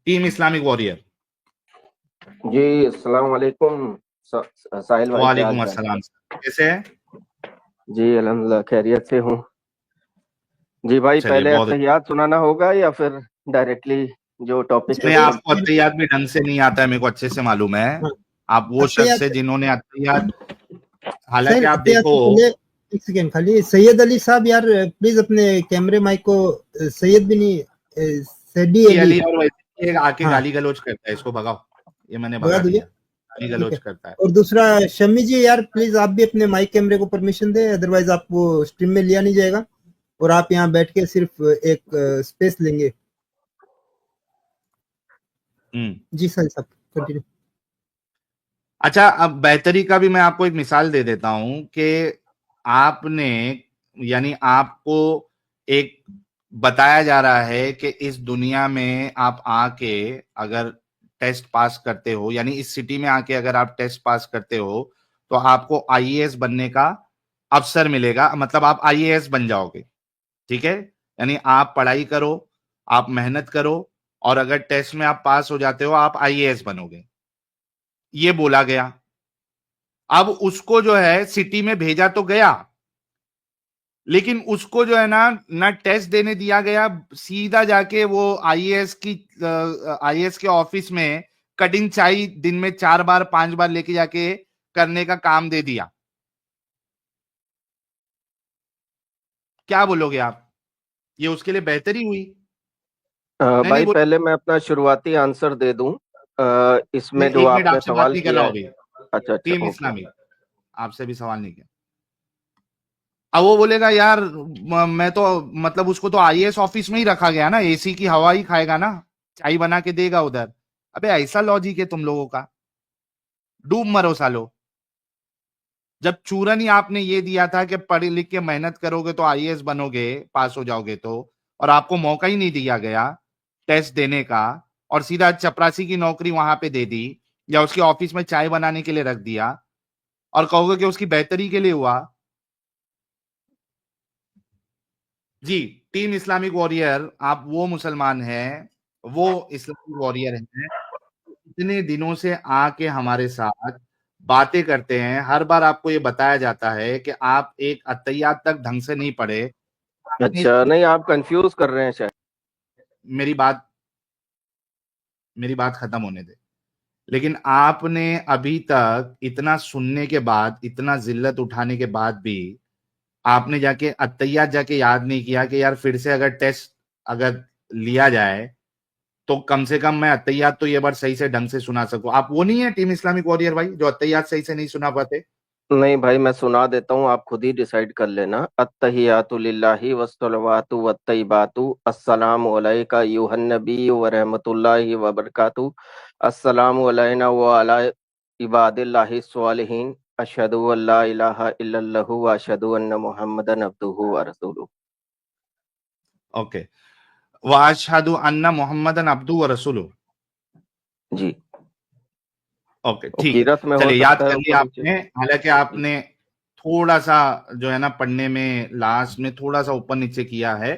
Team Islamic warrior. जी अस्सलाम वालेकुम साहिल भाई, क्या हाल वालेकुम चाल? अस्सलाम। कैसे है? जी अल्हम्दुलिल्लाह खैरियत से हूँ। जी भाई, चलिए पहले बहुत अच्छा। अत्तहियात सुनाना होगा या फिर डायरेक्टली जो टॉपिक है नहीं, उस पर? आपको अत्तहियात भी ढंग से नहीं आता है, मेरे को अच्छे से मालूम है। हाँ, आप वो शख्स है अत्तहियात जिन्होंने अत्तहियात, हालांकि सर, आप अत्तहियात देखो। से पहले एक सेकेंड खाली। सैयद अली साहब यार, प्लीज अपने कैमरे माइक को सैयद भी नहीं, सैदी ये अली। अली और वैसे ये आके हाँ, गाली गलौज करता है, इसको भगाओ। ये मैंने भगा भगा दीजिए। दिया, गाली ठीक गलौज है। करता है। और दूसरा, शम्मी जी यार प्लीज आप भी अपने माइक कैमरे को परमिशन दें, अदरवाइज आप वो स्ट्रीम में लिया नहीं जाएगा और आप यहाँ बैठ के सिर्फ एक स्पेस लेंगे। जी सर साहब, कंटिन्यू। अच्छा, अब बेहतरी का भी मैं आपको एक मिसाल दे देता हूं कि आपने, यानी आपको एक बताया जा रहा है कि इस दुनिया में आप आके अगर टेस्ट पास करते हो, यानी इस सिटी में आके अगर आप टेस्ट पास करते हो तो आपको आईएएस बनने का अवसर मिलेगा, मतलब आप आईएएस बन जाओगे। ठीक है? यानी आप पढ़ाई करो, आप मेहनत करो, और अगर टेस्ट में आप पास हो जाते हो आप आईएएस बनोगे, ये बोला गया। अब उसको जो है सिटी में भेजा तो गया, लेकिन उसको जो है ना टेस्ट देने दिया गया, सीधा जाके वो आईएएस के ऑफिस में कटिंग चाय दिन में 4 बार 5 बार लेके जाके करने का काम दे दिया। क्या बोलोगे आप? ये उसके लिए बेहतरी हुई? नहीं नहीं भाई बोलो। पहले मैं अपना शुरुआती आंसर दे दूं। इसमें नहीं, जो 1 मिनट, आपने आपसे बात सवाल नहीं कर किया रहा है। हूं अभी। अच्छा अच्छा, टीम ओके। इस्लामी, आपसे भी सवाल नहीं किया। अब वो बोलेगा यार मैं तो, मतलब उसको तो आईएएस ऑफिस में ही रखा गया ना, एसी की हवा ही खाएगा ना, चाय बना के देगा उधर। अबे ऐसा लॉजिक है तुम लोगों का? डूब मरो सालो। जब चूरन ही आपने ये दिया था कि पढ़ लिख के मेहनत करोगे तो आईएएस बनोगे, पास हो जाओगे तो, और आपको मौका ही नहीं दिया गया टेस्ट देने का, और सीधा चपरासी की नौकरी वहां पे दे दी, या उसके ऑफिस में चाय बनाने के लिए रख दिया, और कहोगे कि उसकी बेहतरी के लिए हुआ। जी, टीम इस्लामिक वॉरियर, आप वो मुसलमान हैं, वो इस्लामिक वॉरियर हैं, इतने दिनों से आके हमारे साथ बातें करते हैं। हर बार आपको ये बताया जाता है कि आप एक अत्तहियात तक ढंग से नहीं पढ़े। आपने, अच्छा, नहीं आप कंफ्यूज कर रहे हैं शायद। मेरी बात मेरी बात खत्म होने दे। लेकिन आपने अभी तक इतना सुनने के बाद, इतना जिल्लत उठाने के बाद भी आपने जाके अत्तहियात जाके याद नहीं किया कि यार फिर से अगर टेस्ट अगर लिया जाए तो कम से कम मैं अत्तहियात तो ये बार सही से ढंग से सुना सकूं। आप वो नहीं है टीम इस्लामिक वॉरियर भाई, जो अत्तहियात सही से नहीं सुना पाते? नहीं भाई, मैं सुना देता हूँ, आप खुद ही डिसाइड कर लेना। अत्तहियातु लिल्लाहि वस्सलवातु वत्तय्यिबातु अस्सलामु अलैका अय्युहन नबी व रहमतुल्लाहि व बरकातुहू अस्सलामु अलैना व अला इबादिल्लाहि स्वालिहीन अशहदु अल्ला इलाहा इल्लल्लाहु व अशहदु अन्न मुहम्मदन अब्दुहु व रसूलुहू। ओके। व अशहदु अन्ना मोहम्मदन अब्दु व रसूलु। जी। ओके, वो ठीक है। कीरत में हो चलिए, याद सकता है कर ऊपर लिया नीचे। आपने। हालांकि जी। आपने थोड़ा सा जो है ना पढ़ने में लास्ट में थोड़ा सा ऊपर नीचे किया है,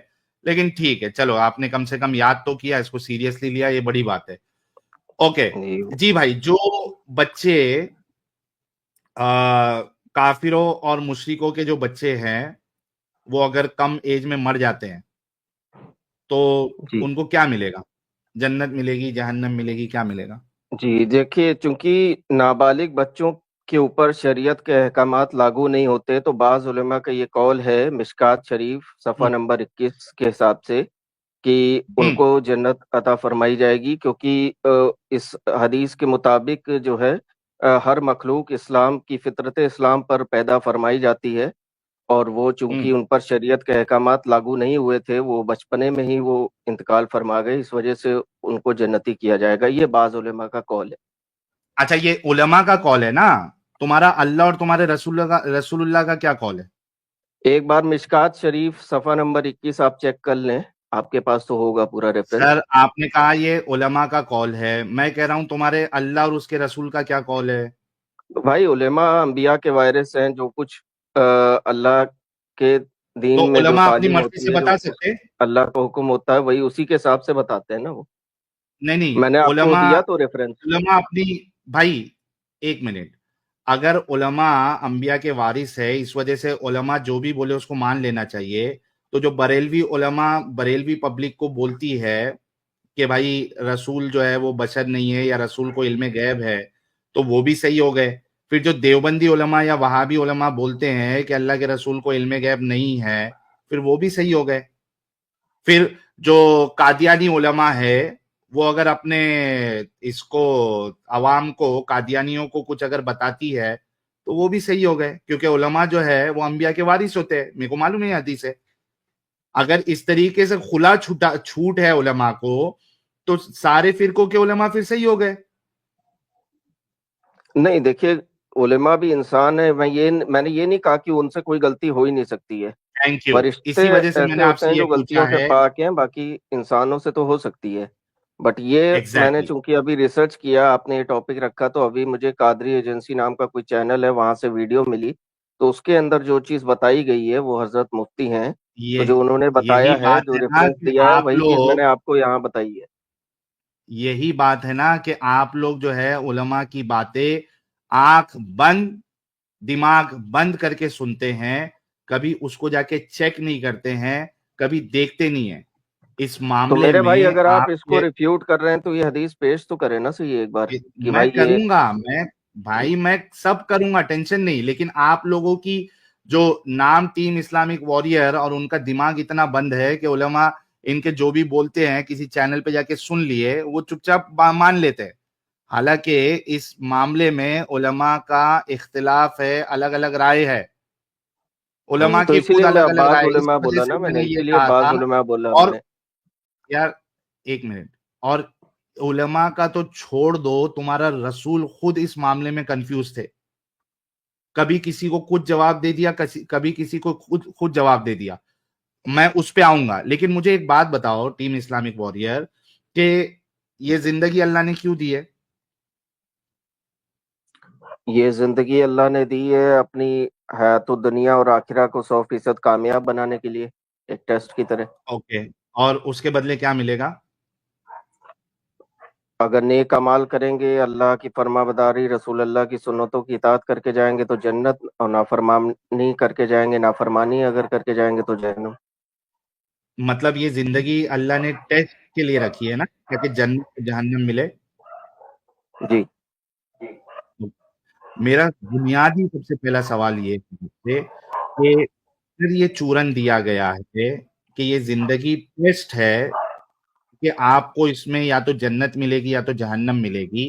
लेकिन ठीक है, चलो आपने कम से कम याद तो किया, इसको सीरियसली लिया, ये बड़ी बात है। ओके। जी। जी भाई, जो बच्चे काफिरों और मुशरिकों के जो बच्चे हैं, वो अगर कम एज में मर जाते हैं तो जी। उनको क्या मिलेगा? जन्नत मिलेगी, जहन्नम मिलेगी, क्या मिलेगा? जी देखिए, चूंकि नाबालिग बच्चों के ऊपर शरीयत के अहकामात लागू नहीं होते, तो बाज़ उलमा का ये कौल है मिशकात शरीफ सफ़ा हम्म। नंबर 21 के हिसाब से कि हम्म। उनको जन्नत अता फरमाई जाएगी, क्योंकि इस हदीस के मुताबिक जो है हर मखलूक इस्लाम की फितरत इस्लाम पर पैदा फरमाई जाती है, और वो चूंकि हम्म। उन पर शरीयत के अहकामात लागू नहीं हुए थे, वो बचपने में ही वो इंतकाल फरमा गए, इस वजह से उनको जन्नती किया जाएगा। ये बाज़ उलमा का कौल है। अच्छा, ये उलमा का कॉल है ना? तुम्हारा अल्लाह और तुम्हारे रसूलुल्लाह का क्या कॉल है? एक बार मिशकात शरीफ सफ़ा नंबर 21 आप चेक कर लें, आपके पास तो होगा पूरा रेफरेंस। सर, आपने कहा ये उलमा का कॉल है, मैं कह रहा हूं तुम्हारे अल्लाह और उसके रसूल का क्या कॉल है? भाई उलेमा अंबिया के वारिस हैं, जो कुछ अल्लाह के तो दीन में जो उलमा अपनी तालीम मर्जी होती से है, जो बता सकते? अल्लाह का हुक्म होता है, वही उसी के हिसाब से बताते हैं ना वो। नहीं, मैंने आपको उलमा दिया तो रेफरेंस। उलमा अपनी, भाई एक मिनट, अगर उलमा अंबिया के वारिस है, इस वजह से उलमा जो भी बोले उसको मान लेना चाहिए। तो जो बरेलवी उलमा बरेलवी पब्लिक को बोलती है कि भाई रसूल जो है वो बशर नहीं है या रसूल को इल्मे गैब है, तो वो भी सही हो गए। फिर जो देवबंदी उलमा या वहाबी उलमा बोलते हैं कि अल्लाह के रसूल को इल्मे गैब नहीं है, फिर वो भी सही हो गए। फिर जो कादियानी उलमा है, वो अगर अपने इसको अवाम को, कादियानियों को कुछ अगर बताती है, तो वो भी सही हो गए, क्योंकि उलमा जो है वो अंबिया के वारिस होते हैं। मेरे को मालूम है हदीस है। अगर इस तरीके से खुला छूट है उलमा को, तो सारे फिरकों के उलमा फिर सही हो गए। नहीं देखिए, उलेमा भी इंसान है। मैंने ये नहीं कहा कि उनसे कोई गलती हो ही नहीं सकती है। Thank you. फरिश्ते इसी वजह से ऐसे मैंने होते आपसे हैं ये जो पूछा गलतियों से है। पाक हैं, बाकी इंसानों से तो हो सकती है। बट ये मैंने एग्जैक्टली। चूंकि अभी रिसर्च किया, आपने ये टॉपिक रखा, तो अभी मुझे कादरी एजेंसी नाम का कोई चैनल है, वहां से वीडियो मिली। तो उसके अंदर जो चीज बताई गई है वो हजरत मुफ्ती हैं। ये तो जो उन्होंने यही बताया है, बात जो है ना रेफरेंस कि दिया है, आप वही चीज मैंने लोग आपको यहाँ बताई है। यही बात है ना कि आप लोग जो है उलमा की बातें आंख बंद दिमाग बंद करके सुनते हैं, कभी उसको जाके चेक नहीं करते हैं, कभी देखते नहीं है। इस तो मामले मेरे भाई, में अगर आप आप इसको रिफ्यूट कर रहे हैं तो ये हदीस पेश तो करें ना सही एक बार, कि मैं भाई ये। करूंगा, मैं भाई मैं सब करूंगा, टेंशन नहीं। लेकिन आप लोगों की जो नाम टीम इस्लामिक वॉरियर और उनका दिमाग इतना बंद है कि उलमा इनके जो भी बोलते हैं किसी चैनल पे जाके सुन लिए, वो चुपचाप मान लेते हैं। हालांकि इस मामले में उलमा का इख्तिलाफ है, अलग अलग राय है। उलमा तो की खुद इसीलिए अलग मैं अलग बाज राय है, इस उलेमा वजह बोला से ना, मैंने मैंने ये इसीलिए कहा बाज था। उलेमा बोला और मैंने। यार एक मिनट, और उलमा का तो छोड़ दो, तुम्हारा रसूल खुद इस मामले में कंफ्यूज थे। कभी किसी को कुछ जवाब दे दिया, कभी किसी को खुद खुद जवाब दे दिया। मैं उस पे आऊंगा, लेकिन मुझे एक बात बताओ टीम इस्लामिक वॉरियर, कि ये जिंदगी अल्लाह ने क्यों दी है? ये जिंदगी अल्लाह ने दी है अपनी हयातुद दुनिया और आखिरा को 100% कामयाब बनाने के लिए, एक टेस्ट की तरह। ओके, और उसके बदले क्या मिलेगा? अगर नेक अमाल करेंगे, अल्लाह की फरमाबरदारी, रसूल अल्लाह की सुन्नतों की इताअत करके जाएंगे तो जन्नत, और नाफरमानी करके जाएंगे, नाफरमानी अगर करके जाएंगे तो जहन्नम। मतलब ये जिंदगी अल्लाह ने टेस्ट के लिए रखी है ना, ताकि जन्नत जहन्नम मिले। जी। मेरा बुनियादी सबसे पहला सवाल ये है मुझसे कि फिर ये चूरन दिया गया है कि ये जिंदगी टेस्ट है, कि आपको इसमें या तो जन्नत मिलेगी या तो जहन्नम मिलेगी।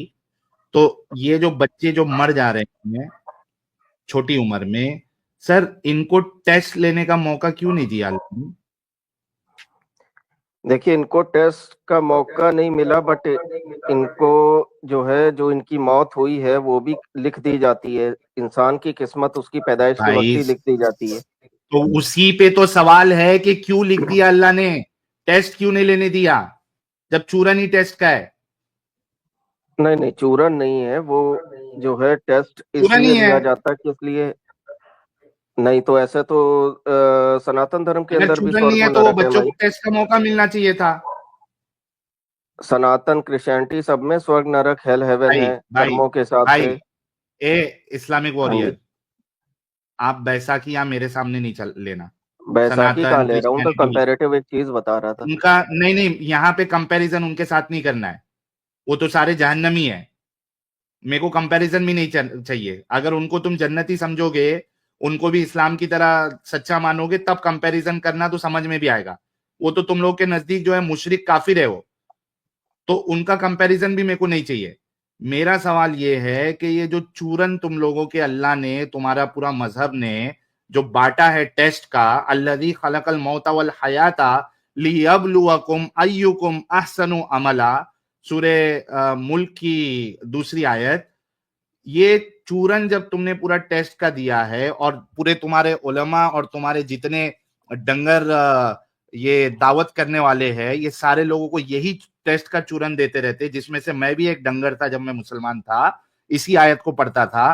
तो ये जो बच्चे जो मर जा रहे हैं छोटी उम्र में, सर इनको टेस्ट लेने का मौका क्यों नहीं दिया अल्लाह ने? देखिए, इनको टेस्ट का मौका नहीं मिला, बट इनको जो है, जो इनकी मौत हुई है वो भी लिख दी जाती है। इंसान की किस्मत उसकी पैदाइश के वक्त भाई ही लिख दी जाती है। तो उसी पे तो सवाल है कि क्यों लिख दिया अल्लाह ने, टेस्ट क्यों नहीं लेने दिया, जब चूरन ही टेस्ट का है। नहीं नहीं, चूरन नहीं है वो, जो है टेस्ट चूरन इसलिए ही है। लिया जाता है कि इसलिए। नहीं तो ऐसे तो सनातन धर्म के अगर अंदर भी चूरन नहीं स्वर्ग है और तो वो नरक है बच्चों भाई। को टेस्ट का मौका मिलना चाहिए था। सनातन क्रिश्चियनिटी सब में स्वर्ग नरक हेल हेवन भाई है, भाई कर्मों के हिसाब भाई, से। ए इस्लामिक हाँ जी। वॉरियर, आप बैसाखी यहाँ मेरे सामने नहीं चल लेना। बैसाखी कहाँ सनातन ले रहा हूँ, तो क्रिश्चियनिटी, कंपैरेटिव एक चीज बता रहा था। उनका नहीं नहीं, यहाँ पे कंपैरिजन उनके साथ नहीं करना है। वो तो सारे जहन्नमी है। मेरे को कंपैरिजन भी नहीं चाहिए। अगर उनको तुम जन्नती समझोगे, उनको भी इस्लाम की तरह सच्चा मानोगे, तब कंपैरिजन करना तो समझ में भी आएगा। वो तो तुम लोग के नजदीक जो है मुशरिक काफिर है वो, तो उनका कंपैरिजन भी मेरे को नहीं चाहिए। मेरा सवाल ये है कि ये जो चूरन तुम लोगों के अल्लाह ने, तुम्हारा पूरा मजहब ने जो बांटा है टेस्ट का, अल्लज़ी खलकल मौता वल हयाता लियब्लुवकुम अय्युकुम अहसनु अमला, सूरे मुल्क की दूसरी आयत। ये चूरन जब तुमने पूरा टेस्ट का दिया है, और पूरे तुम्हारे उलमा और तुम्हारे जितने डंगर ये दावत करने वाले हैं, ये सारे लोगों को यही टेस्ट का चूरन देते रहते, जिसमें से मैं भी एक डंगर था जब मैं मुसलमान था, इसी आयत को पढ़ता था,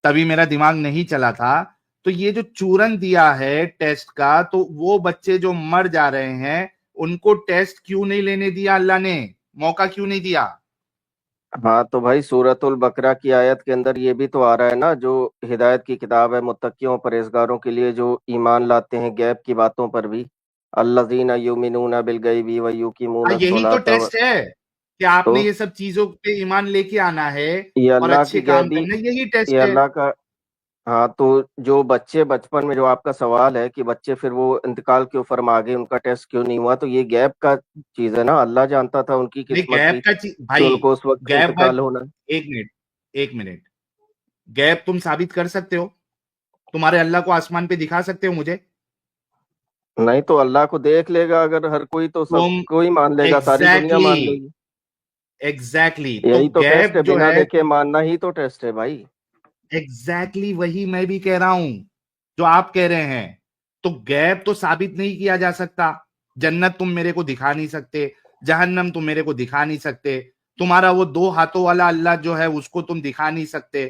तभी मेरा दिमाग नहीं चला था। तो ये जो चूरन दिया है टेस्ट का, तो वो बच्चे जो मर जा रहे हैं उनको टेस्ट क्यों नहीं लेने दिया अल्लाह ने? मौका क्यों नहीं दिया? हाँ तो भाई सूरतुल बकरा की आयत के अंदर ये भी तो आ रहा है ना, जो हिदायत की किताब है मुत्तकियों परहेजगारों के लिए जो ईमान लाते हैं गैब की बातों पर भी, अल्लज़ीना युमिनूना बिल गैबी व हाँ, युकीमून यही तो अस्सलाता टेस्ट है कि आपने तो ये सब चीजों पे ईमान लेके आना है ये और अल्लाह अच्छे की काम गैबी, करना, यही ये टेस्ट है। अल्लाह का। हाँ तो जो बच्चे बचपन में, जो आपका सवाल है कि बच्चे फिर वो इंतकाल क्यों फरमा गए, उनका टेस्ट क्यों नहीं हुआ, तो ये गैब का चीज है ना, अल्लाह जानता था उनकी नहीं, किस्मत गैप की का कि भाई, उनको उस वक्त गैप भाई, इंतकाल होना है। 1 मिनट, 1 मिनट, गैप तुम साबित कर सकते हो? तुम्हारे अल्लाह को आसमान पे दिखा सकते हो मुझे? नहीं तो अल्लाह को देख लेगा अगर हर कोई, तो सब तुम कोई मान लेगा, सारी दुनिया एग्जैक्टली मान लेगी। एग्जैक्टली तो यही तो टेस्ट गैप है, जो बिना है, देखे मानना ही तो टेस्ट है भाई। एग्जैक्टली वही मैं भी कह रहा हूं जो आप कह रहे हैं। तो गैप तो साबित नहीं किया जा सकता। जन्नत तुम मेरे को दिखा नहीं सकते, जहन्नम तुम मेरे को दिखा नहीं सकते, तुम्हारा वो 2 हाथों वाला अल्लाह जो है उसको तुम दिखा नहीं सकते।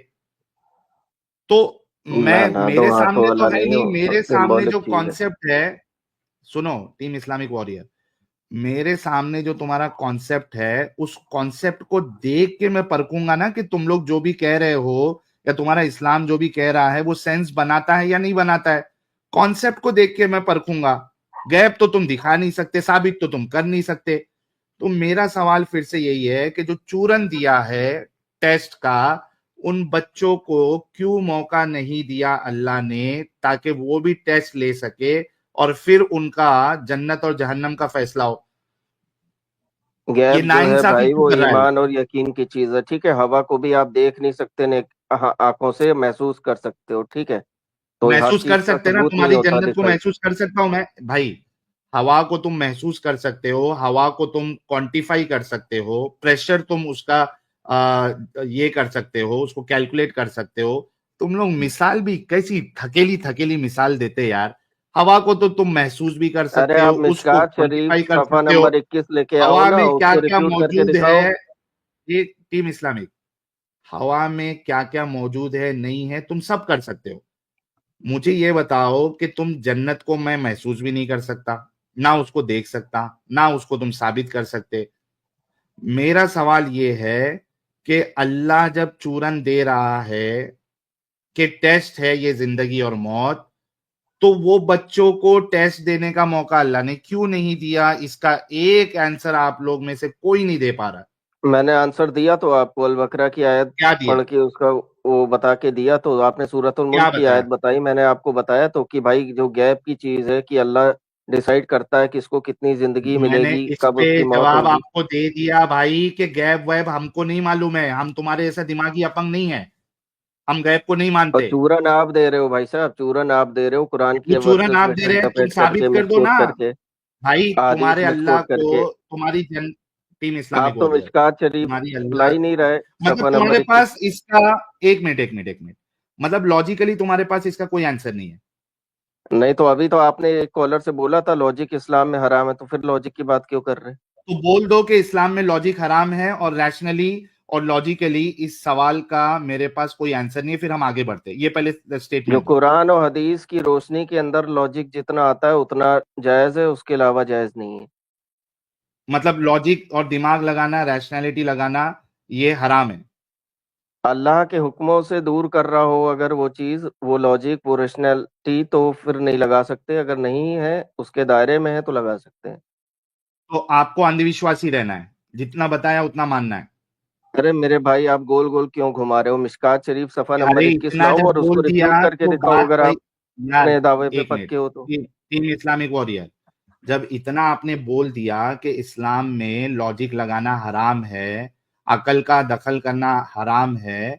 तो ना मैं, ना, दो मेरे हाथों सामने तो वाला है नहीं है नहीं, वो, मेरे सामने सिंबॉलिक जो चीज है। कॉन्सेप्ट है, सुनो टीम इस्लामिक वॉरियर, मेरे सामने जो तुम्हारा कॉन्सेप्ट है उस कॉन्सेप्ट को देख के मैं परखूंगा ना कि तुम लोग जो भी कह रहे हो या तुम्हारा इस्लाम जो भी कह रहा है वो सेंस बनाता है या नहीं बनाता है। कॉन्सेप्ट को देख के मैं परखूंगा। गैप तो तुम दिखा नहीं सकते, साबित तो तुम कर नहीं सकते। तो मेरा सवाल फिर से यही है कि जो चूरन दिया है टेस्ट का, उन बच्चों को क्यों मौका नहीं दिया अल्लाह ने, ताकि वो भी टेस्ट ले सके और फिर उनका जन्नत और जहन्नम का फैसला हो। ये गैब जो है नाइंसाफी भाई क्यों वो कर रहा है? ईमान और यकीन की चीज है, ठीक है। हवा को भी आप देख नहीं सकते ने आंखों से, महसूस कर सकते हो, ठीक है। तो हर महसूस कर चीज का सकते हैं ना, सबूत नहीं तुम्हारी होता जन्नत को दिखाई। महसूस कर सकता हूं मैं भाई। हवा को तुम महसूस कर सकते हो, हवा को तुम क्वांटिफाई कर सकते हो, प्रेशर तुम उसका ये कर सकते हो, उसको कैलकुलेट कर सकते हो। तुम लोग मिसाल भी कैसी थकेली थकेली मिसाल देते यार। हवा को तो तुम महसूस भी कर अरे सकते हो, आप उसको मिशकात शरीफ क्वांटिफाई कर सफा सकते हो। नंबर 21 लेके आओ हवा ना, में क्या उसको क्या रिफ्यूट करके मौजूद है, दिखाओ। ये टीम इस्लामिक, हवा में क्या क्या मौजूद है नहीं है तुम सब कर सकते हो। मुझे ये बताओ कि तुम जन्नत को मैं महसूस भी नहीं कर सकता, ना उसको देख सकता, ना उसको तुम साबित कर सकते। मेरा सवाल ये है कि अल्लाह जब चूरन दे रहा है कि टेस्ट है ये जिंदगी और मौत, तो वो बच्चों को टेस्ट देने का मौका अल्लाह ने क्यों नहीं दिया? इसका एक आंसर आप लोग में से कोई नहीं दे पा रहा। मैंने आंसर दिया तो आपको, अल बकरा की आयत क्या दिया? पढ़ के उसका वो बता के दिया, तो आपने सूरतुल क्या मुल्क की आयत बताया? बताई, मैंने आपको बताया तो कि भाई जो गैप की चीज है कि अल्लाह डिसाइड करता है किसको कितनी जिंदगी मैंने मिलेगी, इस कब पे उसकी मौत जवाब होगी। आपको दे दिया भाई कि गैप वैब हमको नहीं मालूम है, हम तुम्हारे जैसा दिमागी अपंग नहीं है, हम गैप को नहीं और मानते। चूरन आप दे रहे हो भाई साहब, चूरन आप दे रहे हो कुरान वो के चूरन वर्सेस आप दे रहे लपेट हैं, तुम लपेट साबित करके, कर दो मिसकोट ना करके, भाई। तुम्हारे आदिस अल्लाह मिसकोट को, करके। तुम्हारी जन टीम इस्लामिक आप तो वॉरियर, मिशकात शरीफ तुम्हारी ला अल्लाह, ही नहीं रहे, मतलब सफा तुम्हारे नंबर 21। पास इसका, 1 मिनट 1 मिनट 1 मिनट, मतलब लॉजिकली तुम्हारे पास इसका कोई आंसर नहीं है। नहीं तो अभी तो आपने एक कॉलर से बोला था लॉजिक इस्लाम में हराम है, तो फिर लॉजिक की बात क्यों कर रहे हैं। तो बोल दो कि इस्लाम में लॉजिक हराम है और रैशनली और लॉजिकली इस सवाल का मेरे पास कोई आंसर नहीं है, फिर हम आगे बढ़ते हैं। ये पहले जो स्टेटमेंट दो। कुरान और हदीस की रोशनी के अंदर लॉजिक जितना आता है उतना जायज है, उसके अलावा जायज नहीं है। मतलब लॉजिक और दिमाग लगाना, रैशनैलिटी लगाना, ये हराम है। अल्लाह के हुक्मों से दूर कर रहा हो अगर वो चीज, वो लॉजिक, वो रेशनैलिटी, तो फिर नहीं लगा सकते, अगर नहीं है उसके दायरे में है तो लगा सकते हैं। तो आपको अंधविश्वासी रहना है, जितना बताया उतना मानना है। अरे मेरे भाई आप गोल गोल क्यों घुमा रहे हो, मिशकात शरीफ सफा अरे नंबर 21 इतना लाओ जब और उसको बोल रिफ्यूट दिया करके तो दिखाओ, बात अगर वही। आप यार, अपने दावे पे 1 मिनट, पक्के हो तो। टीम इस्लामिक वॉरियर, जब इतना आपने बोल दिया कि इस्लाम में लॉजिक लगाना हराम है, अकल का दखल करना हराम है,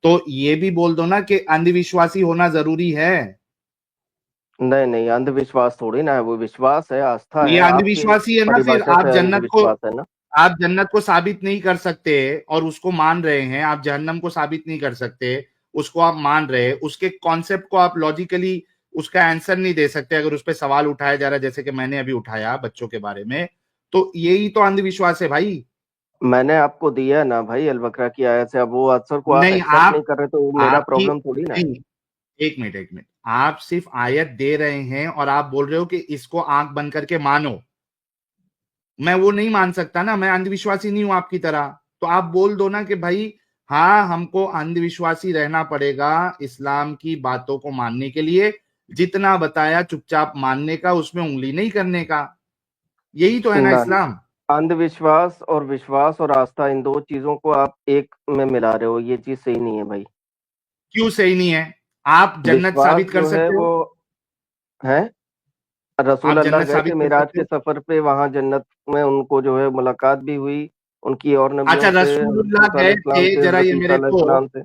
तो ये भी बोल दो ना कि अंधविश्वासी होना जरूरी है। नहीं नहीं, अंधविश्वास थोड़ी ना है, वो विश्वास है, आस्था ये है, आपके अंधविश्वासी है ना, फिर परिभाषा आप से जन्नत को, अंधविश्वास है ना। आप जन्नत को साबित नहीं कर सकते और उसको मान रहे हैं, आप जहन्नम को साबित नहीं कर सकते, उसको आप मान रहे, उसके कॉन्सेप्ट को आप लॉजिकली उसका आंसर नहीं दे सकते अगर उस पर सवाल उठाया जा रहा है, जैसे कि मैंने अभी उठाया बच्चों के बारे में। तो यही तो अंधविश्वास है भाई। मैंने आपको दिया ना भाई अल बकरा की आयत से, अब वो आंसर को आप नहीं, एक्सेप्ट नहीं कर रहे तो मेरा आपकी प्रॉब्लम थोड़ी ना है। नहीं, 1 मिनट 1 मिनट, आप सिर्फ आयत दे रहे हैं और आप बोल रहे हो कि इसको आंख बंद करके मानो। मैं वो नहीं मान सकता ना, मैं अंधविश्वासी नहीं हूं आपकी तरह। तो आप बोल दो ना कि भाई हाँ, हमको अंधविश्वासी रहना पड़ेगा इस्लाम की बातों को मानने के लिए, जितना बताया चुपचाप मानने का, उसमें उंगली नहीं करने का। यही तो है ना ना, इस्लाम। अंधविश्वास और विश्वास और आस्था, इन दो चीजों को आप एक में मिला रहे हो, ये चीज सही नहीं है भाई। क्यों सही नहीं है? आप जन्नत विश्वास साबित कर जो है सकते वो हो? है, रसूल आप अल्लाह जन्नत गए थे साबित कर मिराज सकते के हो? सफर पे, वहां जन्नत में उनको जो है मुलाकात भी हुई, उनकी और अच्छा, नबियों से, हजरत रसूलुल्लाह मूसा गए थे, अलैहिस्सलाम से, जरा हजरत ये ईसा मेरे को अलैहिस्सलाम से।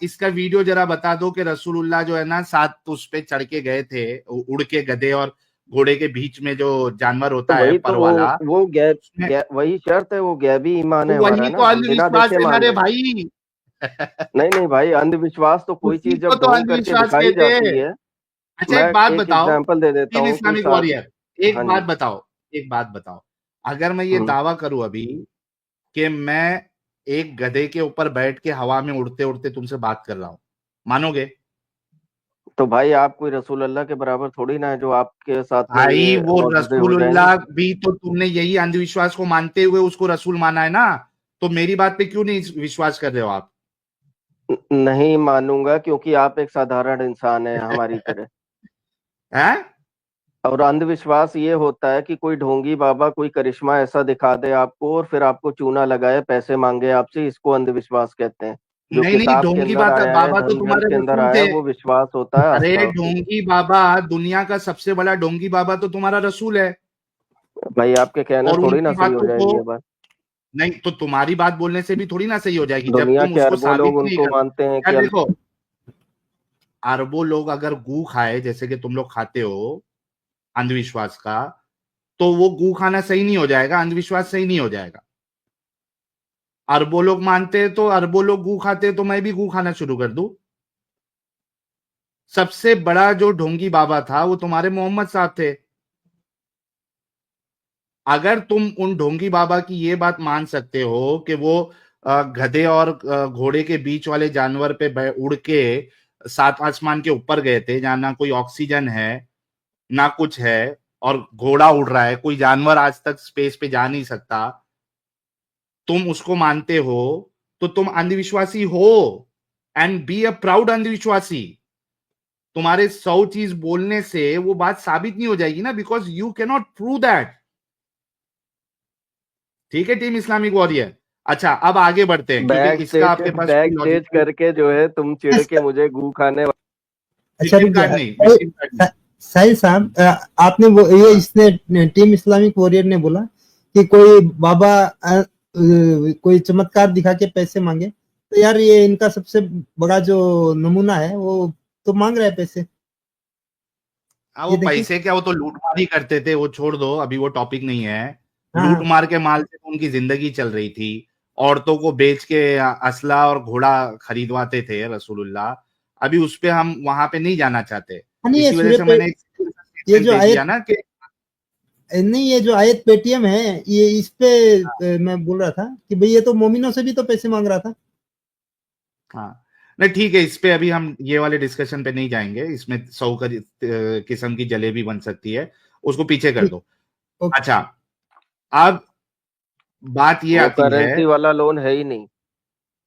इसका वीडियो जरा बता दो कि रसूलुल्लाह जो है ना, साथ उस पे चढ़ के गए थे, उड़ के, गधे और घोड़े के बीच में जो जानवर तो होता है वही तो पर वाला, वो गैब, उसमें। वही शर्त है, वो गैबी ईमान तो है हमारा वही तो ना, हम बिना अंधविश्वास देखे है ना मान रे रहे हैं। भाई। नहीं नहीं भाई, अंधविश्वास तो कोई उसी चीज को जब तो ढोंग करके अंधविश्वास दिखाई कहते जाती हैं। है। अच्छा, मैं एक बात एक बताओ, एग्जांपल दे देता टीम हूँ कि इस्लामिक साथ। वॉरियर, एक हाँ बात जी। बताओ, एक बात बताओ, अगर मैं ये हम्म। दावा करूं अभी कि मैं एक गधे के ऊपर बैठ के हवा में उड़ते उड़ते तुमसे बात कर रहा हूं, मानोगे? तो भाई आप कोई रसूल अल्लाह के बराबर थोड़ी ना है जो आपके साथ में भाई ये वो मौजूद हो जाएंगे। रसूलुल्लाह भी तो तुमने यही अंधविश्वास को मानते हुए उसको रसूल माना है ना, तो मेरी बात पे क्यों नहीं विश्वास कर रहे हो आप? नहीं मानूंगा क्योंकि आप एक साधारण इंसान है हमारी तरह। हैं? और अंधविश्वास ये होता है कि कोई ढोंगी बाबा कोई करिश्मा ऐसा दिखा दे आपको और फिर आपको चूना लगाए, पैसे मांगे आपसे, इसको अंधविश्वास कहते हैं। जो नहीं नहीं, किताब के ढोंगी अंदर बाबा आया है, बाबा तो धर्म ग्रंथ तुम्हारे के अंदर रसूल आया है, थे। वो विश्वास होता है, अरे आस्था होती ढोंगी बाबा, दुनिया का सबसे बड़ा ढोंगी बाबा तो तुम्हारा रसूल है। है। भाई आपके कहने और से थोड़ी ना उनकी सही हो बातों को, जाएगी ये बात। नहीं तो तुम्हारी बात बोलने से भी थोड़ी ना सही हो जाएगी जब दुनिया तुम के उसको अरबों साबित लोग नहीं उनको कर। मानते हैं कि यार देखो, अरबों लोग अगर गू खाए जैसे कि तुम लोग खाते हो अंधविश्वास का, तो वो गू खाना सही नहीं हो जाएगा, अंधविश्वास सही नहीं हो जाएगा। अरबों लोग मानते हैं तो अरबों लोग गू खाते हैं, तो मैं भी गू खाना शुरू कर दूं? सबसे बड़ा जो ढोंगी बाबा था वो तुम्हारे मोहम्मद साहब थे। अगर तुम उन ढोंगी बाबा की ये बात मान सकते हो कि वो गधे और घोड़े के बीच वाले जानवर पे उड़ के सात आसमान के ऊपर गए थे, जहां ना कोई ऑक्सीजन है ना कुछ है, और घोड़ा उड़ रहा है, कोई जानवर आज तक स्पेस पे जा नहीं सकता, तुम उसको मानते हो, तो तुम अंधविश्वासी हो। एंड बी अ प्राउड अंधविश्वासी। तुम्हारे 100 चीज बोलने से वो बात साबित नहीं हो जाएगी ना, because you can not prove that. ठीक है टीम इस्लामिक वॉरियर। अच्छा, अब आगे बढ़ते हैं क्योंकि इसका आपके पास कोई बैक स्टेज लॉजिकल। करके जो है तुम चिढ़ के मुझे गू खाने। अच्छा रुक विक्टिम कार्ड जा नहीं, विक्टिम कार्ड नहीं। साहिल साहब, आपने वो ये हाँ। इसने टीम इस्लामिक वॉरियर ने बोला कि कोई बाबा कोई चमत्कार दिखा के पैसे मांगे, तो यार ये इनका सबसे बड़ा जो नमूना है वो तो मांग रहा है पैसे। वो ये देखिए। पैसे क्या, वो तो लूट मार ही करते थे, वो छोड़ दो, अभी वो टॉपिक नहीं है। हाँ लूट हाँ। मार के माल से तो उनकी जिंदगी चल रही थी। औरतों को बेच के असला और घोड़ा खरीदवाते थे रसूलुल्लाह। अभी उस पे हम वहां पे नहीं जाना चाहते। हाँ, नहीं ये इसी वजह सूर्य से पे, मैंने एक ये स्टेटमेंट जो दे दिया आयत, ना कि नहीं ये जो आयत पेटीएम है, ये इस पे मैं बोल रहा था कि भाई ये तो मोमिनों से भी तो पैसे मांग रहा था। हाँ, नहीं ठीक है, इस पे अभी हम ये वाले डिस्कशन पे नहीं जाएंगे, इसमें 100 किस्म की जलेबी बन सकती है, उसको पीछे कर ठीक। दो। ओके। अच्छा, अब बात ये वो आती है, करेंसी वाला लोन है ही नहीं।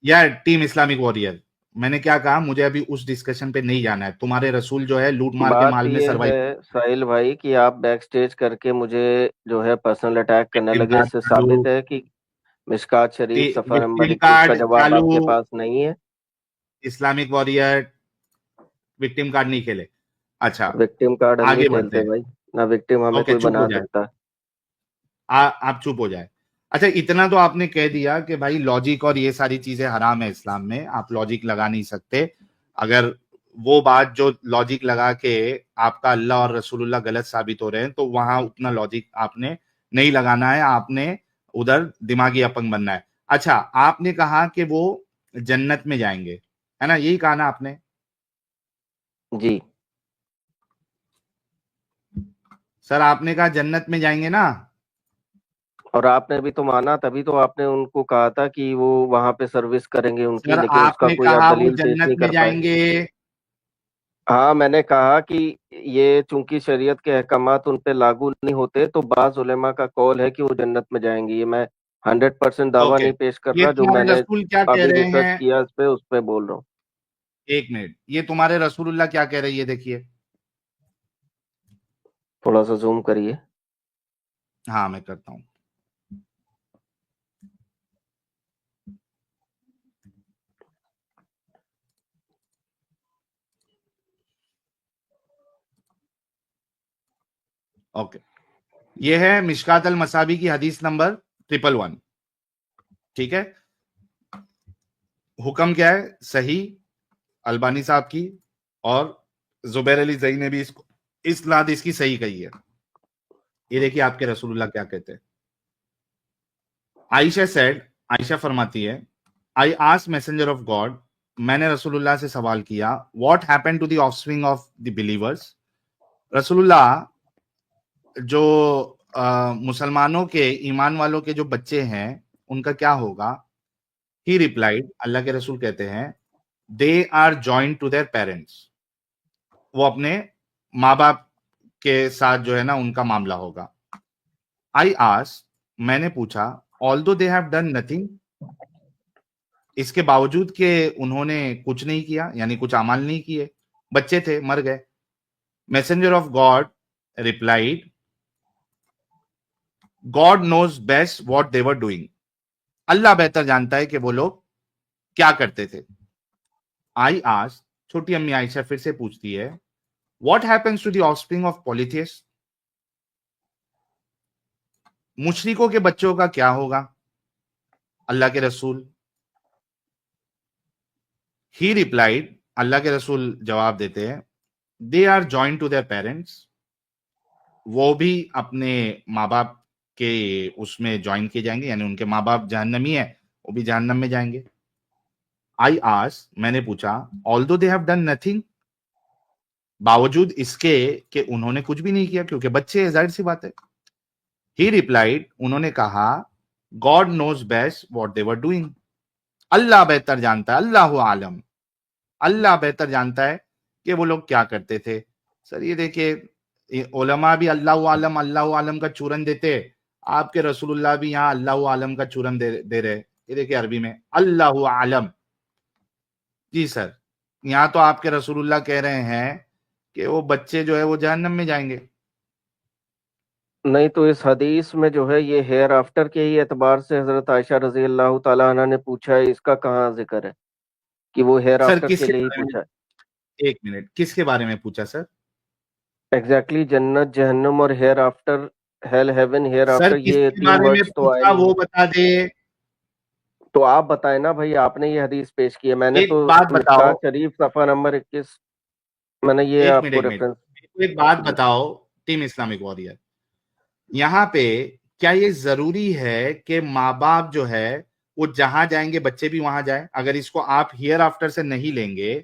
यार टीम इस्लामिक वॉरियर, मैंने क्या कहा, मुझे अभी उस डिस्कशन पे नहीं जाना है। तुम्हारे रसूल जो है लूट मार के बात माल में ये है सर्वाइव। साहिल भाई कि आप बैक स्टेज करके मुझे जो है पर्सनल अटैक करने विक्टिम लगे, कार्ड इससे चालू, साबित है कि मिशकात शरीफ सफर नंबर विक्टिम 21 का कार्ड जवाब चालू। आपके पास नहीं है। इस्लामिक वॉरियर विक्टिम कार्ड नहीं खेले। अच्छा, विक्टिम कार्ड हम नहीं आगे बढ़ते खेलते हैं। भाई, ना विक्टिम हमें ओके, कोई चुप हो बना जाए। सकता। आप चुप हो जाए। अच्छा, इतना तो आपने कह दिया कि भाई लॉजिक और ये सारी चीजें हराम है इस्लाम में, आप लॉजिक लगा नहीं सकते। अगर वो बात जो लॉजिक लगा के आपका अल्लाह और रसूलुल्लाह गलत साबित हो रहे हैं, तो वहां उतना लॉजिक आपने नहीं लगाना है, आपने उधर दिमागी अपंग बनना है। अच्छा, आपने कहा कि वो जन्नत में जाएंगे, है ना? यही कहा ना आपने? जी। सर, आपने कहा जन्नत में जाएंगे ना? और आपने भी तो माना, तभी तो आपने उनको कहा था कि वो वहां पे सर्विस करेंगे उनकी, सर, लेकिन उसका आपने कोई आप कहा वो दलील पेश जन्नत नहीं में कर पाए। जाएंगे। हाँ, मैंने कहा कि ये चूंकि शरीयत के अहकामात उन पे लागू नहीं होते, तो बाज उलेमा का कौल है कि वो जन्नत में जाएंगी। ये मैं 100% दावा ओके, नहीं पेश कर ये रहा, जो तुम्हारे मैंने रसूल क्या कह अभी रहे रिसर्च हैं? किया इस पे, उस पे बोल रहा हूँ। एक मिनट, ये तुम्हारे रसूलुल्लाह क्या कह रही है, देखिए। थोड़ा सा जूम करिए। हाँ, मैं करता हूँ। ओके, ये है मिशकात अल मसाबी की हदीस नंबर 111। ठीक है, हुक्म क्या है? सही अलबानी साहब की और जुबैर अली जई ने भी इसको इस हदीस की सही कही है। ये देखिए आपके रसूलुल्लाह क्या कहते हैं। आयशा सेड, आयशा फरमाती है, I asked messenger of God, मैंने रसूलुल्लाह से सवाल किया, what happened to the offspring of the believers. रसूलुल्लाह, जो मुसलमानों के, ईमान वालों के जो बच्चे हैं, उनका क्या होगा? ही रिप्लाइड, अल्लाह के रसूल कहते हैं, they are joined to their parents, वो अपने माँ बाप के साथ जो है ना उनका मामला होगा। आई आस्क्ड, मैंने पूछा, although they have done nothing, इसके बावजूद कि उन्होंने कुछ नहीं किया, यानी कुछ अमाल नहीं किए, बच्चे थे, मर गए। Messenger of God replied, God knows best what they were doing, Allah बेहतर जानता है कि वो लोग क्या करते थे। आई आस्क्ड, छोटी अम्मी आयशा फिर से पूछती है, what happens to the offspring of polytheist, मुशरिकों के बच्चों का क्या होगा? अल्लाह के रसूल, ही रिप्लाइड, अल्लाह के रसूल जवाब देते हैं, they are joined to their parents, वो भी अपने माँ बाप के उसमें ज्वाइन किए जाएंगे, यानी उनके माँ बाप जहन्नमी है, वो भी जहन्नम में जाएंगे। आई आस्क्ड, मैंने पूछा, although they have done nothing, बावजूद इसके कि उन्होंने कुछ भी नहीं किया, क्योंकि बच्चे, जाहिर सी बात है। ही रिप्लाइड, उन्होंने कहा, God knows best what they were doing, Allah बेहतर जानता है, अल्लाह आलम, अल्लाह बेहतर जानता है कि वो लोग क्या करते थे। सर ये देखिए, उलमा भी अल्लाह आलम का चूरन देते, आपके रसूलुल्लाह भी यहाँ अल्लाह आलम का चूरन दे रहे। ये देखिए अरबी में अल्लाह आलम। जी सर, यहाँ तो आपके रसूलुल्लाह कह रहे हैं कि वो बच्चे जो है वो जहन्नम में जाएंगे। नहीं, तो इस हदीस में जो है ये हेयर आफ्टर के ही एतबार से हजरत आयशा रजी अल्लाह तआला अन्हा ने पूछा है, इसका कहाँ जिक्र है कि वो हेयर सर आफ्टर के किसके लिए ही बारे में? पूछा है? एक मिनट, किसके बारे में पूछा सर? एग्जैक्टली, जन्नत जहन्नम और hereafter, hell heaven hereafter, ये किसके तीन बारे में वर्ड्स तो आए पूछा ही वो हैं। बता दे। तो आप बताए ना भाई, आपने ये हदीस पेश की है, मैंने एक तो बात बताओ, मिशकात शरीफ सफा नंबर 21, मैंने ये आपको एक मिनट, रेफरेंस। मेरे को एक बात जी। बताओ, टीम इस्लामिक वॉरियर, यहाँ पे क्या ये जरूरी है कि माँ बाप जो है वो जहां जाएंगे बच्चे भी वहां जाए? अगर इसको आप हियर आफ्टर से नहीं लेंगे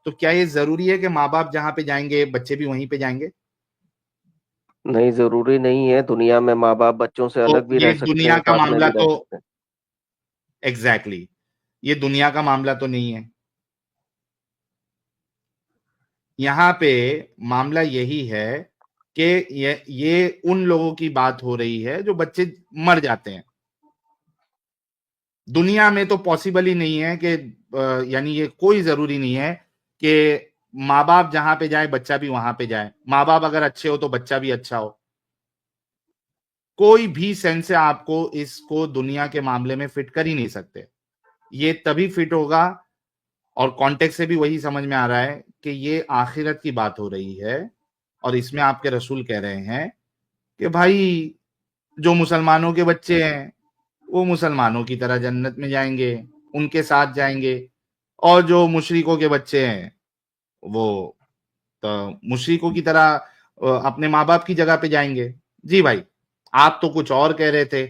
तो क्या ये जरूरी है कि माँ बाप जहां पे जाएंगे बच्चे भी वहीं पे जाएंगे? नहीं, जरूरी नहीं है, दुनिया में माँ बाप बच्चों से तो अलग भी ये रह सकते दुनिया हैं, का साथ में मामला भी रह तो, सकते हैं। एग्जैक्टली ये दुनिया का मामला तो नहीं है। यहाँ पे मामला यही है कि ये उन लोगों की बात हो रही है जो बच्चे मर जाते हैं। दुनिया में तो पॉसिबल ही नहीं है कि यानी ये कोई जरूरी नहीं है कि माँ बाप जहां पे जाए बच्चा भी वहां पे जाए, माँ बाप अगर अच्छे हो तो बच्चा भी अच्छा हो। कोई भी सेंस से आपको इसको दुनिया के मामले में फिट कर ही नहीं सकते। ये तभी फिट होगा, और कॉन्टेक्स्ट से भी वही समझ में आ रहा है कि ये आखिरत की बात हो रही है, और इसमें आपके रसूल कह रहे हैं कि भाई जो मुसलमानों के बच्चे हैं वो मुसलमानों की तरह जन्नत में जाएंगे, उनके साथ जाएंगे, और जो मुशरिकों के बच्चे हैं वो तो मुशरिकों की तरह अपने माँ बाप की जगह पे जाएंगे। जी भाई, आप तो कुछ और कह रहे थे,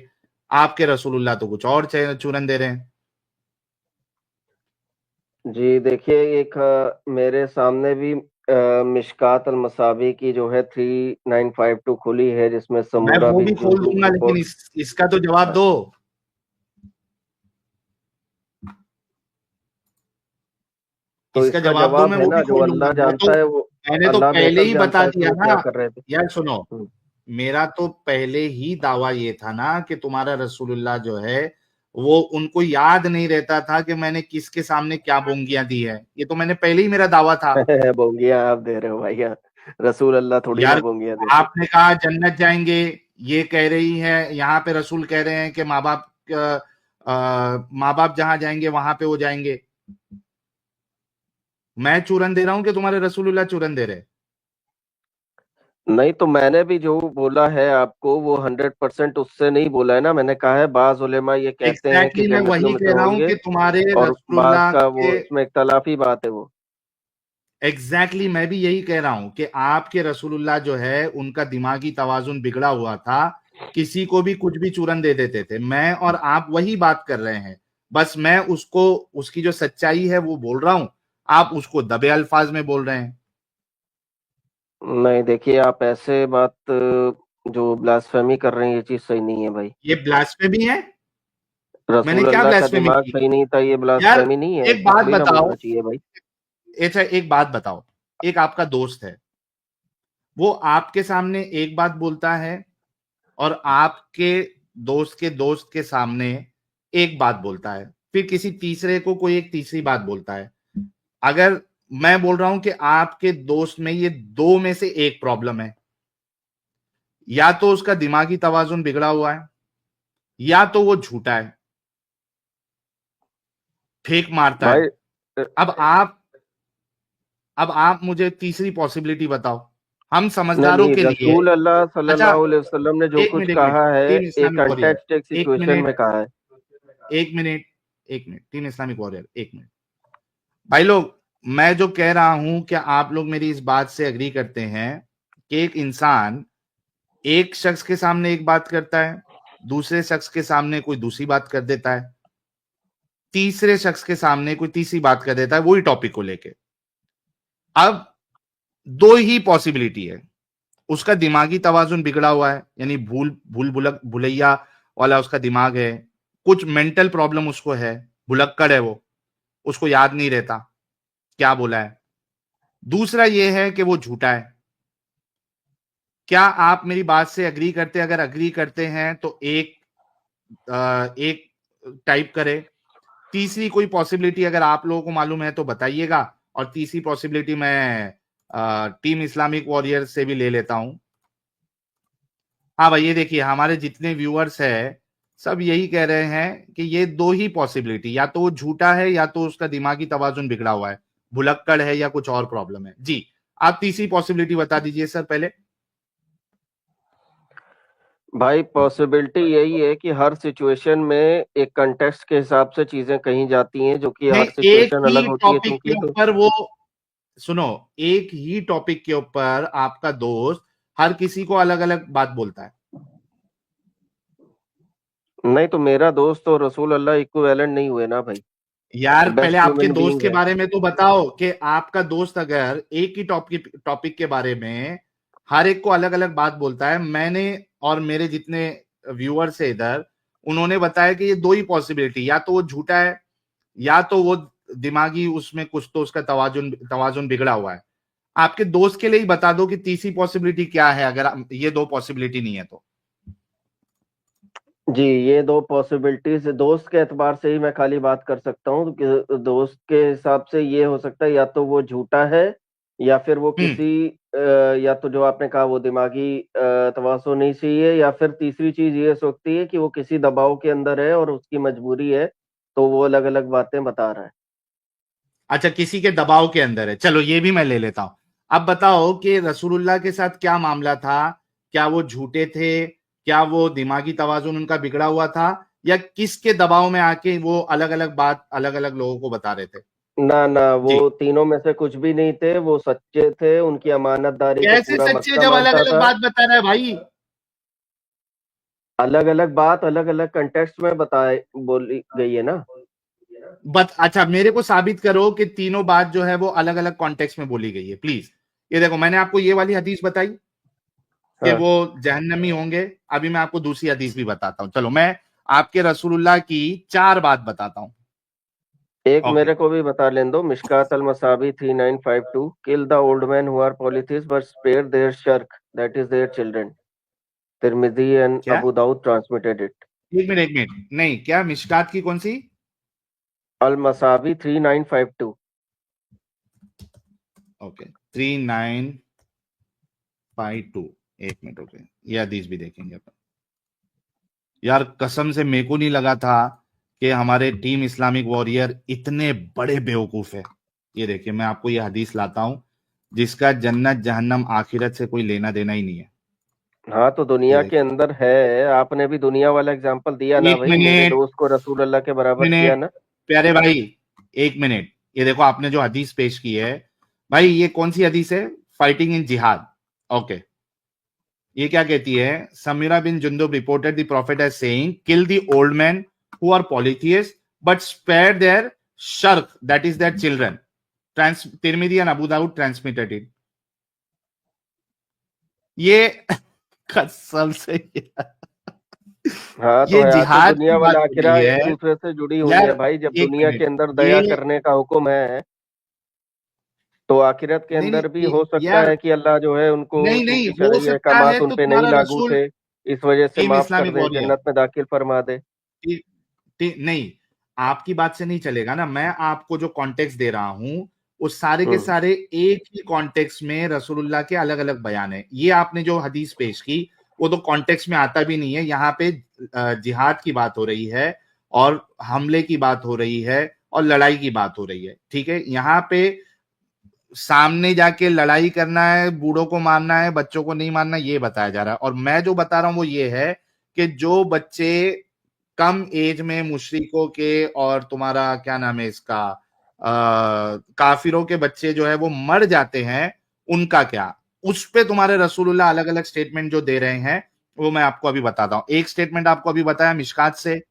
आपके रसूलुल्लाह तो कुछ और चूरन दे रहे हैं। जी देखिए, एक मेरे सामने भी मिशकात अल मसाबी की जो है 3952 खुली है, जिसमें मैं समूरा वो भी बिन खोल जुंदुब दूंगा, लेकिन रिपोर्ट। इसका तो जवाब दो। तो इसका इसका जवाब दो, जवाब मैं है वो ना, भी जो खोलूंगा। अल्लाह जानता है वो, मैंने तो अल्लाह पहले बेहतर ही जानता बता है कि दिया वो ना क्या कर रहे थे। यार, सुनो, हम्म। मेरा तो पहले ही दावा ये था ना कि तुम्हारा रसूलुल्लाह जो है वो उनको याद नहीं रहता था कि मैंने किसके सामने क्या बोंगियां दी है। ये तो मैंने पहले ही मेरा दावा था। बोंगिया आप दे रहे हो भैया, रसूल अल्लाह थोड़ी ना यार बोंगिया देते। आपने कहा जन्नत जाएंगे, ये कह रही है, यहाँ पे रसूल कह रहे हैं कि माँ बाप जहां जाएंगे वहां पे वो जाएंगे। मैं चूरन दे रहा हूं कि तुम्हारे रसूलुल्लाह चूरन दे रहे? नहीं तो मैंने भी जो बोला है आपको वो 100% उससे नहीं बोला है ना, मैंने कहा है बाज उलेमा ये कहते हैं कि एग्जैक्टली मैं जन्नतियों वही में से कह रहा हूं होंगे, कि तुम्हारे और बाज रसूलुल्लाह का वो के इसमें इख्तलाफी बात है वो। एग्जैक्टली मैं भी यही कह रहा हूं कि आपके रसूलुल्लाह जो है उनका दिमागी तवाजुन बिगड़ा हुआ था, किसी को भी कुछ भी चूरन दे देते थे। मैं और आप वही बात कर रहे हैं, बस मैं उसको उसकी जो सच्चाई है वो बोल रहा हूं, आप उसको दबे अल्फाज में बोल रहे हैं। नहीं देखिए, आप ऐसे बात जो ब्लास्फेमी कर रहे हैं, ये चीज सही नहीं है भाई। ये ब्लास्फेमी है? मैंने रसूल क्या अल्लाह का ब्लास्फेमी दिमाग की? सही नहीं था, ये यार ब्लास्फेमी नहीं है, एक ऐसे बात थोड़ी ना बताओ, बोलना चाहिए भाई। अच्छा एक बात बताओ, एक आपका दोस्त है, वो आपके सामने एक बात बोलता है और आपके दोस्त के सामने एक बात बोलता है, फिर किसी तीसरे को कोई एक तीसरी बात बोलता है। अगर मैं बोल रहा हूं कि आपके दोस्त में ये दो में से एक प्रॉब्लम है, या तो उसका दिमागी तवाजुन बिगड़ा हुआ है, या तो वो झूठा है, फेक मारता भाई है। अब आप मुझे तीसरी पॉसिबिलिटी बताओ, हम नहीं समझदारों नहीं, के लिए। रसूल अल्लाह अच्छा, सल्लल्लाहु अलैहि वसल्लम ने जो एक कुछ मिनट, एक मिनट, कहा है, टीम एक इस्लामिक वॉरियर, कंटेक्स्ट, एक एक सिचुएशन मिनट, में कहा है। एक मिनट, एक मिनट, टीम इस्लामिक वॉरियर, एक मिनट। भाई लोग, मैं जो कह रहा हूं, क्या आप लोग मेरी इस बात से एग्री करते हैं कि एक इंसान एक शख्स के सामने एक बात करता है, दूसरे शख्स के सामने कोई दूसरी बात कर देता है, तीसरे शख्स के सामने कोई तीसरी बात कर देता है वही टॉपिक को लेके। अब दो ही पॉसिबिलिटी है, उसका दिमागी तवाजुन बिगड़ा हुआ है, यानी भूल भूल भुलक भुलैया वाला उसका दिमाग है, कुछ मेंटल प्रॉब्लम उसको है, भुलक्कड़ है वो, उसको याद नहीं रहता क्या बोला है। दूसरा ये है कि वो झूठा है। क्या आप मेरी बात से एग्री करते हैं? अगर एग्री करते हैं तो एक टाइप करें। तीसरी कोई पॉसिबिलिटी अगर आप लोगों को मालूम है तो बताइएगा, और तीसरी पॉसिबिलिटी मैं टीम इस्लामिक वॉरियर से भी ले लेता हूं। हाँ भाई, ये देखिए हमारे जितने व्यूअर्स है सब यही कह रहे हैं कि ये दो ही पॉसिबिलिटी, या तो वो झूठा है या तो उसका दिमागी तवाजुन बिगड़ा हुआ है, भुलक्कड़ है या कुछ और प्रॉब्लम है। जी, आप तीसरी पॉसिबिलिटी बता दीजिए सर पहले। भाई पॉसिबिलिटी यही है कि हर सिचुएशन में एक कंटेक्स्ट के हिसाब से चीजें कही जाती हैं, जो कि नहीं, हर एक सिचुएशन अलग ही होती है टॉपिक चूंकि, के तो ऊपर वो, सुनो, एक ही टॉपिक के ऊपर आपका दोस्त हर किसी को अलग अलग बात बोलता है। नहीं तो मेरा दोस्त और रसूल अल्लाह इक्विवेलेंट नहीं हुए ना भाई, यार पहले बेस्ट आपके ह्यूमन दोस्त बीइंग के है। बारे में तो बताओ कि आपका दोस्त अगर एक ही टॉपिक के बारे में हर एक को अलग अलग बात बोलता है, मैंने और मेरे जितने व्यूअर्स है इधर, उन्होंने बताया कि ये दो ही पॉसिबिलिटी, या तो वो झूठा है या तो वो दिमागी उसमें कुछ तो उसका तवाजुन तवाजुन बिगड़ा हुआ है। आपके दोस्त के लिए ही बता दो कि तीसरी पॉसिबिलिटी क्या है, अगर ये दो पॉसिबिलिटी नहीं है तो। जी, ये दो पॉसिबिलिटीज दोस्त के एतबार से ही मैं खाली बात कर सकता हूँ कि दोस्त के हिसाब से ये हो सकता है, या तो वो झूठा है, या फिर वो हम्म। किसी या तो जो आपने कहा वो दिमागी तवासो नहीं सही है, या फिर तीसरी चीज ये हो सकती है कि वो किसी दबाव के अंदर है और उसकी मजबूरी है, तो वो अलग अलग बातें बता रहा है। अच्छा, किसी के दबाव के अंदर है, चलो ये भी मैं ले लेता हूं। अब बताओ कि रसूलुल्लाह के साथ क्या मामला था? क्या वो झूठे थे? क्या वो दिमागी तवाजुन उनका बिगड़ा हुआ था? या किसके दबाव में आके वो अलग अलग बात अलग अलग लोगों को बता रहे थे? ना ना, वो जी। तीनों में से कुछ भी नहीं थे, वो सच्चे थे, उनकी अमानतदारी को कैसे पूरा सच्चे मक्का जब अलग मानता अलग था। बात बता रहा है भाई? अलग अलग बात अलग अलग कंटेक्स्ट में बताई बोली गई है ना। अच्छा, मेरे को साबित करो कि तीनों बात जो है वो अलग अलग कॉन्टेक्स्ट में बोली गई है प्लीज। ये देखो, मैंने आपको ये वाली हदीस बताई कि हाँ वो जहन्नमी होंगे। अभी मैं आपको दूसरी हदीस भी बताता हूं। चलो मैं आपके रसूलुल्लाह की चार बात बताता हूं। एक ओके मेरे को भी बता लें दो, Mishkat al Masabi 3952, kill the old man who are polytheists but spare their शर्क that is their children, Tirmidhi and क्या अबू दाऊद ट्रांसमिटेड इट। एक मिनट नहीं, क्या मिशकात की कौन सी? अल मसाबी 3952। ओके 3952, एक मिनट ओके, ये हदीस भी देखेंगे अपन। यार कसम से मेरे को नहीं लगा था कि हमारे टीम इस्लामिक वॉरियर इतने बड़े बेवकूफ है। ये देखिए मैं आपको ये हदीस लाता हूं जिसका जन्नत जहन्नम आखिरत से कोई लेना देना ही नहीं है। हाँ तो ये दुनिया के देखिए, अंदर है, आपने भी दुनिया वाला एग्जांपल दिया ना एक भाई, मेरे मिनट, दोस्त को रसूल अल्लाह के बराबर किया मिनट ना। प्यारे भाई, एक मिनट। ये देखो आपने जो हदीस पेश की है भाई, ये कौन सी हदीस है? फाइटिंग इन जिहाद। ओके, ये क्या कहती है? Samira bin Jundub reported the prophet as saying, kill the old man who are polytheists but spare their शर्क that is their children, Tirmidhi and Abu Dawud transmitted it. ये कसम से हाँ तो ये हयाती जिहाद दुनिया की बात वाला हो रही आखिरा है। एक दूसरे से जुड़ी हुई है यार भाई। जब एक दुनिया के मिनट, अंदर ये दया करने का हुक्म है तो आखिरत के नहीं अंदर भी नहीं हो सकता यार, है कि अल्लाह जो है उनको नहीं नहीं उनकी हो शरई सकता है अहकामात उन तो पे नहीं तुम्हारा लागू रसूल, थे, इस वजह से टीम माफ कर इस्लामिक दे, वॉरियर, जन्नत में दाखिल फरमा दे। नहीं, आपकी बात से नहीं चलेगा ना। मैं आपको जो कॉन्टेक्स्ट दे रहा हूं उस सारे के हम्म सारे एक ही कॉन्टेक्स्ट में रसूलुल्लाह के अलग अलग बयान है। ये आपने जो हदीस पेश की वो तो कॉन्टेक्स्ट में आता भी नहीं है। यहाँ पे जिहाद की बात हो रही है और हमले की बात हो रही है और लड़ाई की बात हो रही है, ठीक है। यहाँ पे सामने जाके लड़ाई करना है, बूढ़ों को मारना है, बच्चों को नहीं मारना, ये बताया जा रहा है। और मैं जो बता रहा हूं वो ये है कि जो बच्चे कम एज में मुशरिकों के और तुम्हारा क्या नाम है इसका काफिरों के बच्चे जो है वो मर जाते हैं, उनका क्या? उस पे तुम्हारे रसूलुल्लाह अलग अलग स्टेटमेंट जो दे रहे हैं वो मैं आपको अभी बताता हूं। एक स्टेटमेंट आपको अभी बताया मिशकात से,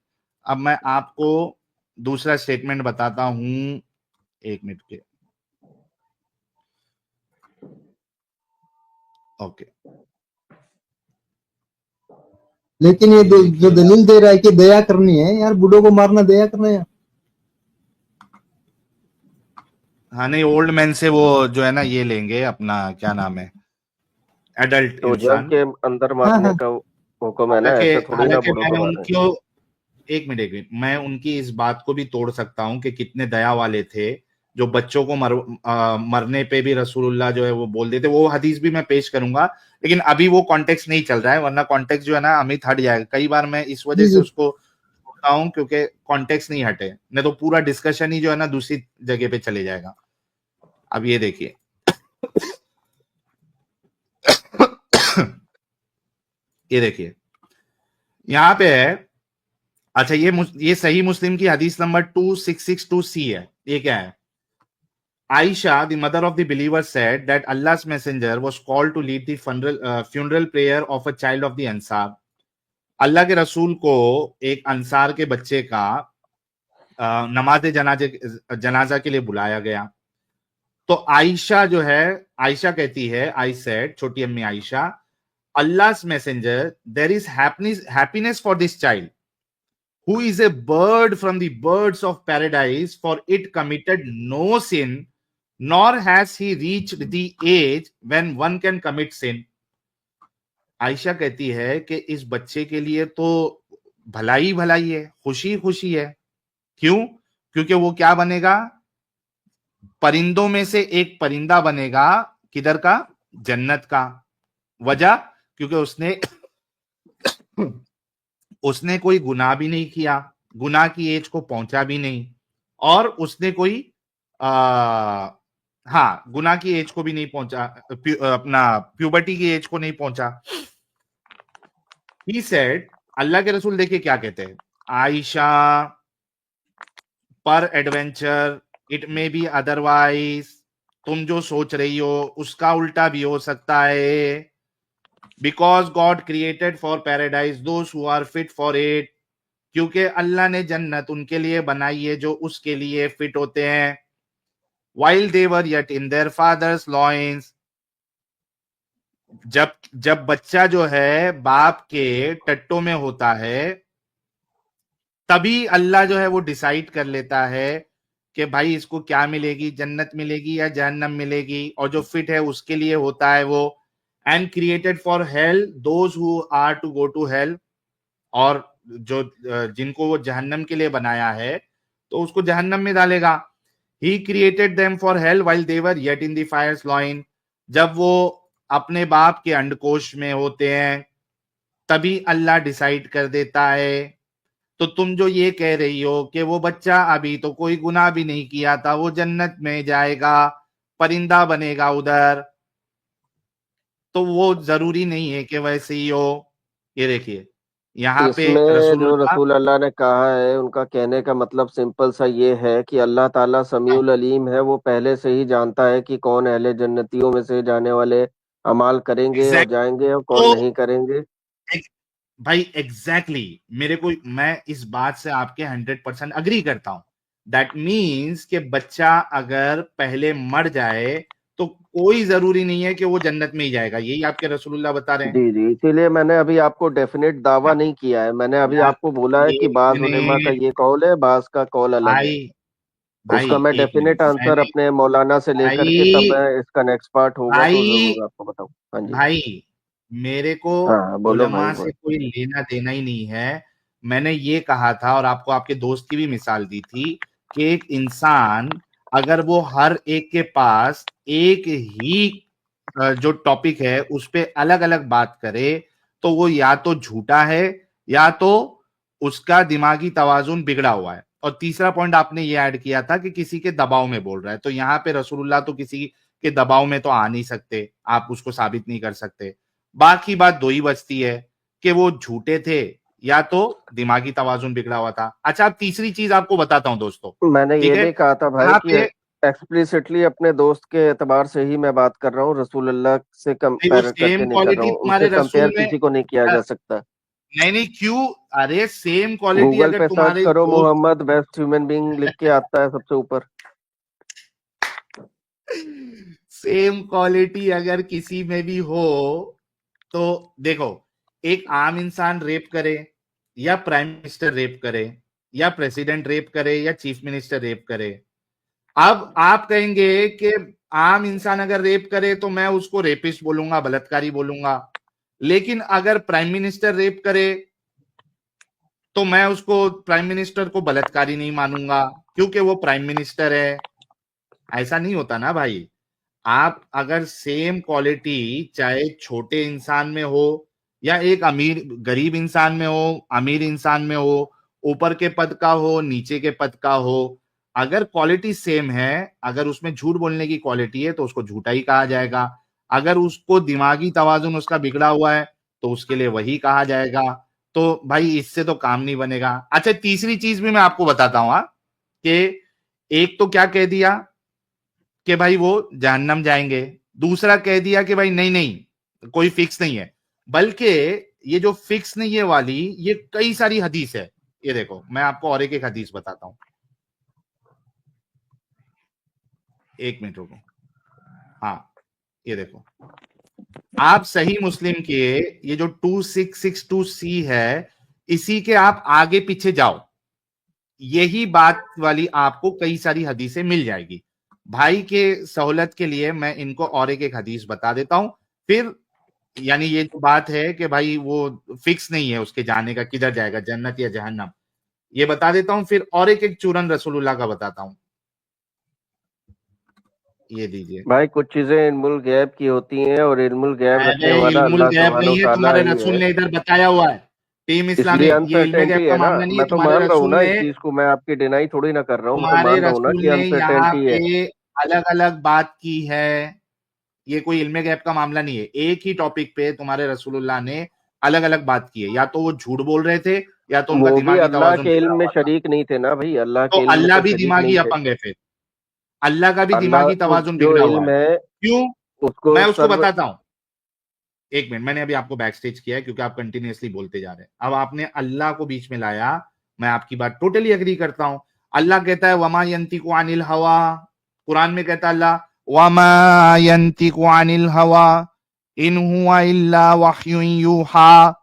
अब मैं आपको दूसरा स्टेटमेंट बताता हूं, एक मिनट के। ओके, लेकिन ये ये जो देखिए, दलील दे रहा है कि दया करनी है, यार बूढ़ों को मारना दया करना है। हाँ नहीं, ओल्ड मैन से वो जो है ना ये लेंगे अपना क्या नाम है, एडल्ट तो जग इंसान। के अंदर हाँ मारने हाँ। का हुक्म है ना, हालांकि ऐसे थोड़ी ना हालांकि बूढ़ों मैं को मारे। उनको, एक मिनट मैं उनकी इस बात को भी तोड़ सकता हूं कि कितने दया वाले थे जो बच्चों को मरने पे भी रसूलुल्लाह जो है वो बोल देते। वो हदीस भी मैं पेश करूंगा, लेकिन अभी वो कॉन्टेक्स्ट नहीं चल रहा है, वरना कॉन्टेक्स्ट जो है ना अमित हट जाएगा। कई बार मैं इस वजह जी से जी। उसको छोड़ता हूं क्योंकि कॉन्टेक्स्ट नहीं हटे, नहीं तो पूरा डिस्कशन ही जो है ना दूसरी जगह पे चले जाएगा। अब ये देखिए ये देखिए यहाँ पे है। अच्छा, ये सही मुस्लिम की हदीस नंबर 2662C है। ये क्या है? Aisha, the mother of the believer, said that Allah's messenger was called to lead the funeral prayer of a child of the Ansar. अल्लाह के रसूल को एक अंसार के बच्चे का नमाज जनाजा के लिए बुलाया गया। तो आयशा जो है, आयशा कहती है, आई सेड, छोटी अम्मी Ayesha, अल्लाह's messenger, there is happiness for this child who is a bird from the birds of paradise, for it committed no sin, nor has he reached the age when one can commit sin. Ayesha कहती है कि इस बच्चे के लिए तो भलाई भलाई है, खुशी खुशी है। क्यों? क्योंकि वो क्या बनेगा? परिंदों में से एक परिंदा बनेगा। किधर का? जन्नत का। वजह? क्योंकि उसने कोई गुनाह भी नहीं किया, गुनाह की एज को पहुंचा भी नहीं, और उसने कोई आ, हाँ, गुनाह की एज को भी नहीं पहुंचा, अपना प्यूबर्टी की एज को नहीं पहुंचा। ही सेड, अल्लाह के रसूल देखिए क्या कहते हैं, आयशा, पर adventure it may be otherwise, तुम जो सोच रही हो उसका उल्टा भी हो सकता है। Because God created for paradise those who are fit for it, क्योंकि अल्लाह ने जन्नत उनके लिए बनाई है जो उसके लिए फिट होते हैं। While they were yet in their fathers loins, जब जब बच्चा जो है बाप के टट्टों में होता है, तभी अल्लाह जो है वो डिसाइड कर लेता है कि भाई इसको क्या मिलेगी, जन्नत मिलेगी या जहन्नम मिलेगी, और जो फिट है उसके लिए होता है वो। And created for hell those who are to go to hell, और जो जिनको वो जहन्नम के लिए बनाया है तो उसको जहन्नम में डालेगा। He created them for hell while they were yet in the fathers loin, जब वो अपने बाप के अंडकोश में होते हैं तभी अल्लाह डिसाइड कर देता है। तो तुम जो ये कह रही हो कि वो बच्चा अभी तो कोई गुनाह भी नहीं किया था, वो जन्नत में जाएगा, परिंदा बनेगा उधर, तो वो जरूरी नहीं है कि वैसे ही हो। ये देखिए यहाँ पे इसमें जो रसूलुल्लाह, रसूल अल्लाह ने कहा है, उनका कहने का मतलब सिंपल सा ये है कि अल्लाह ताला समीउल अलीम है, वो पहले से ही जानता है कि कौन अहले जन्नतियों में से जाने वाले अमाल करेंगे और एग्जैक्ट, जाएंगे और कौन तो नहीं करेंगे। भाई एग्जैक्टली मेरे को, मैं इस बात से आपके 100% अग्री करता हूं। दैट मीन्स कि बच्चा अगर पहले मर जाए तो कोई जरूरी नहीं है कि वो जन्नत में ही जाएगा, यही आपके रसूलुल्लाह बता रहे हैं। जी जी, इसीलिए मैंने अभी आपको डेफिनेट दावा हाँ, नहीं किया है, मैंने अभी यार आपको बोला है कि एक बाज उलेमा का मिनट ये कौल है, बाज का कौल अलग है। भाई, भाई उसका मैं एक मिनट डेफिनेट आंसर मैंने, अपने मौलाना से लेकर के, तब भाई, मैं इसका नेक्स्ट पार्ट होगा तो भाई, जरूर आपको बताऊं। हाँ जी। भाई, मेरे को हाँ हाँ, बोलो भाई उलमा से बोलो। कोई लेना देना ही नहीं है। मैंने ये कहा था और आपको आपके दोस्त की भी मिसाल दी थी कि एक इंसान अगर वो हर एक के पास एक ही जो टॉपिक है उस पे अलग अलग बात करे तो वो या तो झूठा है या तो उसका दिमागी तवाजुन बिगड़ा हुआ है। और तीसरा पॉइंट आपने ये ऐड किया था कि किसी के दबाव में बोल रहा है, तो यहाँ पे रसूलुल्लाह तो किसी के दबाव में तो आ नहीं सकते, आप उसको साबित नहीं कर सकते। बाकी बात दो ही बचती है कि वो झूठे थे या तो दिमागी तवाजुन बिगड़ा हुआ था। अच्छा, अब तीसरी चीज आपको बताता हूं दोस्तों, मैंने ठीक ये है। भी कहा था भाई यहाँ कि पे एक्सप्लिसिटली अपने दोस्त के एतबार से ही मैं बात कर रहा हूँ, रसूल अल्लाह से नहीं, वो कंपेयर करके सेम नहीं कर रहा क्वालिटी हूँ, उनसे तुम्हारे कंपेयर रसूल में, किसी को नहीं किया जा सकता। नहीं नहीं क्यों, अरे सेम क्वालिटी गूगल अगर पे सर्च तुम्हारे करो दोस्त, मोहम्मद बेस्ट ह्यूमन बीइंग लिख के आता है सबसे ऊपर। सेम क्वालिटी अगर किसी में भी हो तो देखो, एक आम इंसान रेप करे या प्राइम मिनिस्टर रेप करे या प्रेसिडेंट रेप करे या चीफ मिनिस्टर रेप करे, अब आप कहेंगे कि आम इंसान अगर रेप करे तो मैं उसको रेपिस्ट बोलूंगा, बलात्कारी बोलूंगा, लेकिन अगर प्राइम मिनिस्टर रेप करे तो मैं उसको प्राइम मिनिस्टर को बलात्कारी नहीं मानूंगा क्योंकि वो प्राइम मिनिस्टर है। ऐसा नहीं होता ना भाई। आप अगर सेम क्वालिटी चाहे छोटे इंसान में हो या एक अमीर गरीब इंसान में हो, अमीर इंसान में हो, ऊपर के पद का हो, नीचे के पद का हो, अगर क्वालिटी सेम है, अगर उसमें झूठ बोलने की क्वालिटी है तो उसको झूठा ही कहा जाएगा। अगर उसको दिमागी तवाजुन उसका बिगड़ा हुआ है तो उसके लिए वही कहा जाएगा। तो भाई इससे तो काम नहीं बनेगा। अच्छा, तीसरी चीज भी मैं आपको बताता हूं, कि एक तो क्या कह दिया कि भाई वो जहन्नम जाएंगे, दूसरा कह दिया कि भाई नहीं नहीं कोई फिक्स नहीं है, बल्कि ये जो फिक्स नहीं है वाली ये कई सारी हदीस है। ये देखो मैं आपको और एक एक हदीस बताता हूं, एक मिनट रुको। हाँ, ये देखो, आप सही मुस्लिम के ये जो 2662C है, इसी के आप आगे पीछे जाओ, यही बात वाली आपको कई सारी हदीसें मिल जाएगी। भाई के सहूलत के लिए मैं इनको और एक एक हदीस बता देता हूं, फिर यानी ये जो बात है कि भाई वो फिक्स नहीं है उसके जाने का, किधर जाएगा जन्नत या जहन्नम, ये बता देता हूं, फिर और एक एक चूरन रसूलुल्लाह का बताता हूं। ये दीजिए। भाई कुछ चीजें इल्मुल गैब की होती हैं और इल्मुल गैब अरे रखने वाला इल्मुल अल्लाह गैब सुब्हानहू नहीं है, तआला तुम्हारे ही रसूल है। ने इधर बताया हुआ है। टीम इसलिए इस्लामी, ये इल्म गैब अनसर्टेनिटी का है ना, मामला नहीं है, मैं तो तुम्हारे मान रहा हूँ रसूल ना ने, इस चीज को, मैं आपकी डिनाई थोड़ी ना कर रहा हूँ, मैं तो तुम्हारे मान रहा हूँ ना रसूल कि ने यहाँ अनसर्टेनिटी है। पे अलग अलग बात की है। ये कोई इल्म गैब का मामला नहीं है, एक ही टॉपिक पे तुम्हारे रसूलुल्लाह ने अलग अलग बात की है, या तो वो झूठ बोल रहे थे या तो उनका वो भी दिमागी अल्लाह तवाजुन के बिगड़ा इल्म में हुआ था। शरीक नहीं थे ना भाई, अल्लाह तो के इल्म में अल्लाह तो भी शरीक दिमागी नहीं थे। अपंग है, फिर अल्लाह का भी अल्लाह दिमागी को तवाजुन जो बिगड़ा हुआ है। इल्म है क्यों? उसको मैं उसको सर्व। बताता हूं, एक मिनट, मैंने अभी आपको बैक स्टेज किया है क्योंकि आप कंटिन्यूअसली बोलते जा रहे हैं, अब आपने अल्लाह को बीच में लाया। मैं आपकी बात टोटली अग्री करता हूं। अल्लाह कहता है वमा यंतिकु अनिल हवा, कुरान में कहता है अल्लाह वमा यंतिकु अनिल हवा इन हुआ इल्ला वह्युन यूहा,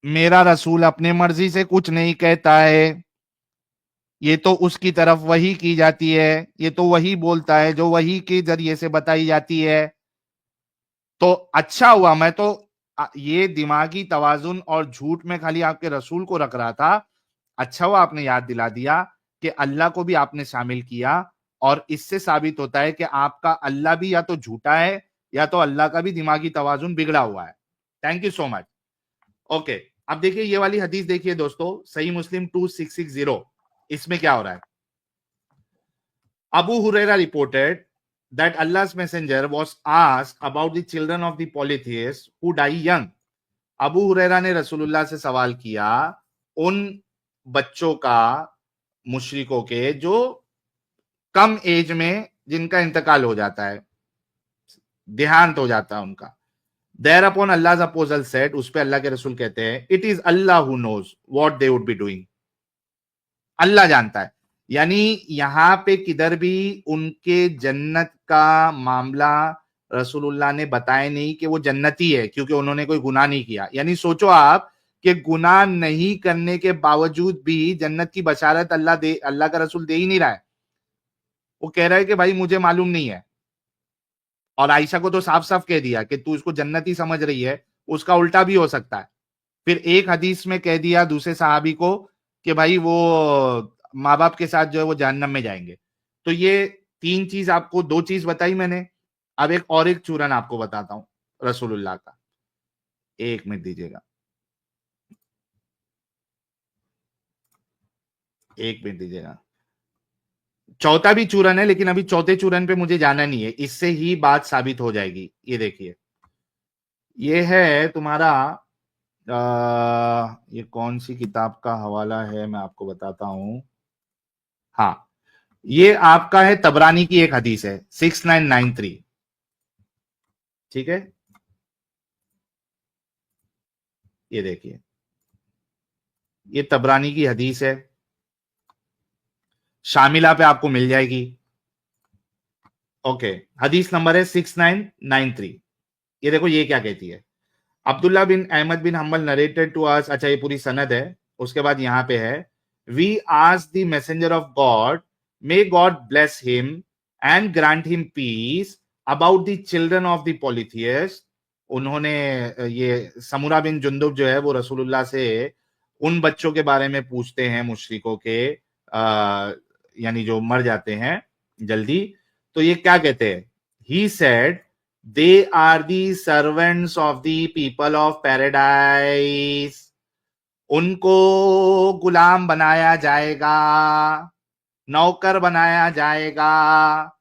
मेरा रसूल अपने मर्जी से कुछ नहीं कहता है, ये तो उसकी तरफ वही की जाती है, ये तो वही बोलता है जो वही के जरिए से बताई जाती है। तो अच्छा हुआ, मैं तो ये दिमागी तवाजुन और झूठ में खाली आपके रसूल को रख रहा था। अच्छा हुआ आपने याद दिला दिया कि अल्लाह को भी आपने शामिल किया, और इससे साबित होता है कि आपका अल्लाह भी या तो झूठा है या तो अल्लाह का भी दिमागी तवाजुन बिगड़ा हुआ है। Thank you so much. Okay, अब देखिए ये वाली हदीस देखिए दोस्तों, सही मुस्लिम 2660। इसमें क्या हो रहा है? Abu Huraira reported that Allah's messenger was asked about the children of the polytheists who die young. Abu Huraira ने रसूलुल्लाह से सवाल किया उन बच्चों का, मुशरिकों के, जो कम एज में जिनका इंतकाल हो जाता है, देहांत हो जाता है उनका। Thereupon Allah apostle said, उस पे अल्लाह के रसूल कहते हैं, it is Allah who knows what they would be doing. Allah जानता है। यानी यहां पे किधर भी उनके जन्नत का मामला रसूलुल्लाह ने बताया नहीं कि वो जन्नती है, क्योंकि उन्होंने कोई गुनाह नहीं किया। यानी सोचो आप कि गुनाह नहीं करने के बावजूद भी जन्नत की बशारत अल्लाह का रसूल दे ही नहीं रहा है। वो कह रहा है कि भाई मुझे मालूम नहीं है। और आयशा को तो साफ साफ कह दिया कि तू इसको जन्नती समझ रही है, उसका उल्टा भी हो सकता है। फिर एक हदीस में कह दिया दूसरे सहाबी को कि भाई वो माँ बाप के साथ जो है वो जहन्नम में जाएंगे। तो ये तीन चीज आपको, दो चीज बताई मैंने, अब एक और एक चूरन आपको बताता हूं रसूलुल्लाह का। एक मिनट दीजिएगा, एक मिनट दीजिएगा। चौथा भी चूरन है, लेकिन अभी चौथे चूरन पे मुझे जाना नहीं है, इससे ही बात साबित हो जाएगी। ये देखिए, ये है तुम्हारा ये कौन सी किताब का हवाला है मैं आपको बताता हूं। हाँ, ये आपका है तबरानी की एक हदीस है 6993। ठीक है, ये देखिए, ये तबरानी की हदीस है, शामिला पे आपको मिल जाएगी। ओके, हदीस नंबर है 6993। ये देखो ये क्या कहती है। अब्दुल्ला बिन अहमद बिन हम्बल नरेटेड टू अस, अच्छा ये पूरी सनद है। उसके बाद यहां पे है, we asked the messenger of God, may God bless him and grant him peace, about the children of the polytheists. उन्होंने, ये समुरा बिन जुंदुब जो है वो रसूलुल्लाह से उन बच्चों के बारे में पूछते हैं मुशरिकों के, यानी जो मर जाते हैं जल्दी। तो ये क्या कहते हैं? He said, they are the servants of the people of paradise. उनको गुलाम बनाया जाएगा, नौकर बनाया जाएगा।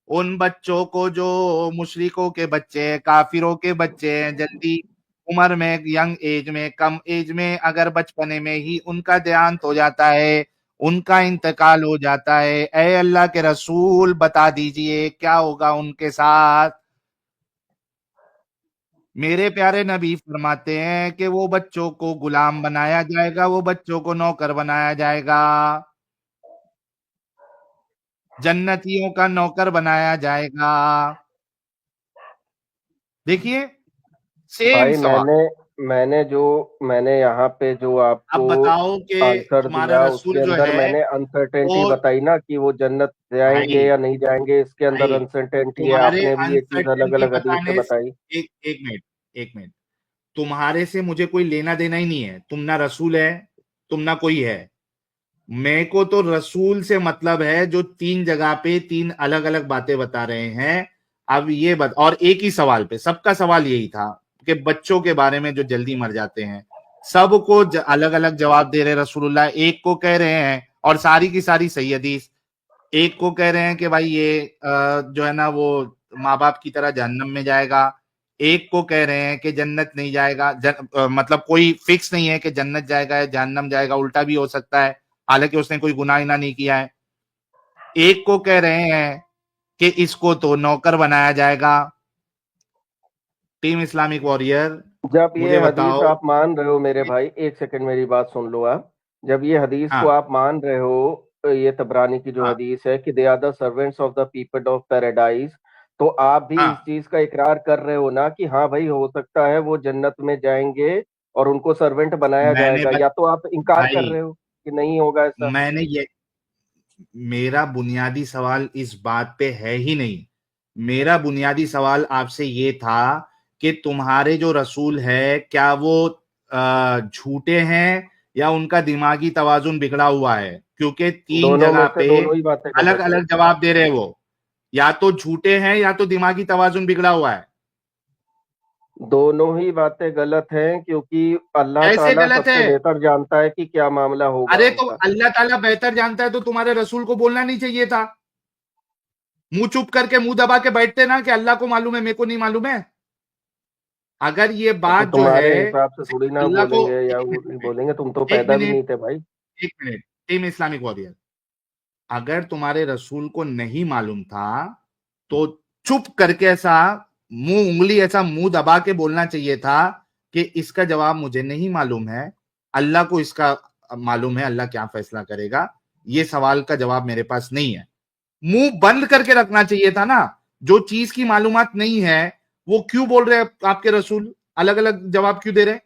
उन बच्चों को जो मुशरिकों के बच्चे, काफिरों के बच्चे हैं, जल्दी उम्र में, यंग एज में, कम एज में, अगर बचपने में ही उनका देहांत हो जाता है, उनका इंतकाल हो जाता है, ए अल्लाह के रसूल बता दीजिए क्या होगा उनके साथ। मेरे प्यारे नबी फरमाते हैं कि वो बच्चों को गुलाम बनाया जाएगा, वो बच्चों को नौकर बनाया जाएगा, जन्नतियों का नौकर बनाया जाएगा। देखिए, सेम भाई सवाल। मैंने यहाँ पे जो आपको अब बताओ कि आंसर तुम्हारा दिया उसके रसूल जो अंदर है मैंने अनसर्टेनिटी वो, बताई ना कि वो जन्नत जाएंगे भाई या नहीं जाएंगे, इसके अंदर भाई अनसर्टेनिटी है। तुम्हारे आपने भी ये चीज अलग अनसर्टेनिटी अलग हदीस से बताने बताई। एक एक मिनट, एक मिनट। तुम्हारे से मुझे कोई लेना देना ही नहीं है, तुम ना रसूल है, तुम ना कोई है। मेरे को तो रसूल से मतलब है जो तीन जगह पे तीन अलग अलग बातें बता रहे हैं। अब ये और एक ही सवाल पे, सबका सवाल यही था कि बच्चों के बारे में जो जल्दी मर जाते हैं। सबको अलग अलग जवाब दे रहे रसूलुल्लाह। एक को कह रहे हैं, और सारी की सारी सही हदीस, एक को कह रहे हैं कि भाई ये जो है ना वो माँ बाप की तरह जहन्नम में जाएगा। एक को कह रहे हैं कि जन्नत नहीं जाएगा, मतलब कोई फिक्स नहीं है कि जन्नत जाएगा या जहन्नम जाएगा, उल्टा भी हो सकता है, हालांकि उसने कोई गुनाह इना नहीं किया है। एक को कह रहे हैं कि इसको तो नौकर बनाया जाएगा। टीम इस्लामिक वॉरियर, जब ये मुझे हदीस बताओ। आप मान रहे हो मेरे भाई, एक सेकंड मेरी बात सुन लो आप। जब ये हदीस को हाँ आप मान रहे हो, ये तबरानी की जो हाँ हदीस है कि they are the servants of the people of paradise, तो आप भी इस हाँ, चीज का इकरार कर रहे हो ना कि हाँ भाई हो सकता है वो जन्नत में जाएंगे और उनको सर्वेंट बनाया मैंने जाएगा, या तो आप इनकार कर भाई रहे हो कि नहीं होगा ऐसा? मैंने ये मेरा बुनियादी सवाल इस बात पे है ही नहीं। मेरा बुनियादी सवाल आपसे ये था कि तुम्हारे जो रसूल है क्या वो झूठे हैं या उनका दिमागी तवाजुन बिगड़ा हुआ है, क्योंकि तीन दोनों में जगह से पे दोनों ही बातें अलग गलत है। अलग जवाब दे रहे वो, या तो झूठे हैं या तो दिमागी तवाजुन बिगड़ा हुआ है। दोनों ही बातें गलत हैं, क्योंकि अल्लाह कैसे ताला गलत सबसे है? बेहतर जानता है कि क्या मामला होगा अरे तो उनका। अल्लाह ताला बेहतर जानता है तो तुम्हारे रसूल को बोलना नहीं चाहिए था। मुंह चुप करके मुंह दबा के बैठते ना कि अल्लाह को मालूम है मेरे को नहीं मालूम है। अगर ये तो बात जो है तुम्हारे हिसाब से थोड़ी सिर्फ ना अल्लाह को, बोलेंगे, या एक वो नहीं मिनट बोलेंगे, तुम तो एक पैदा भी नहीं मिनट थे भाई। एक मिनट टीम इस्लामिक वॉरियर, अगर तुम्हारे रसूल को नहीं मालूम था तो चुप करके ऐसा मुंह उंगली ऐसा मुंह दबा के बोलना चाहिए था कि इसका जवाब मुझे नहीं मालूम है, अल्लाह को इसका मालूम है, अल्लाह क्या फैसला करेगा, ये सवाल का जवाब मेरे पास नहीं है। मुंह बंद करके रखना चाहिए था ना। जो चीज की मालूमात नहीं है वो क्यों बोल रहे हैं आपके रसूल, अलग अलग जवाब क्यों दे रहे हैं?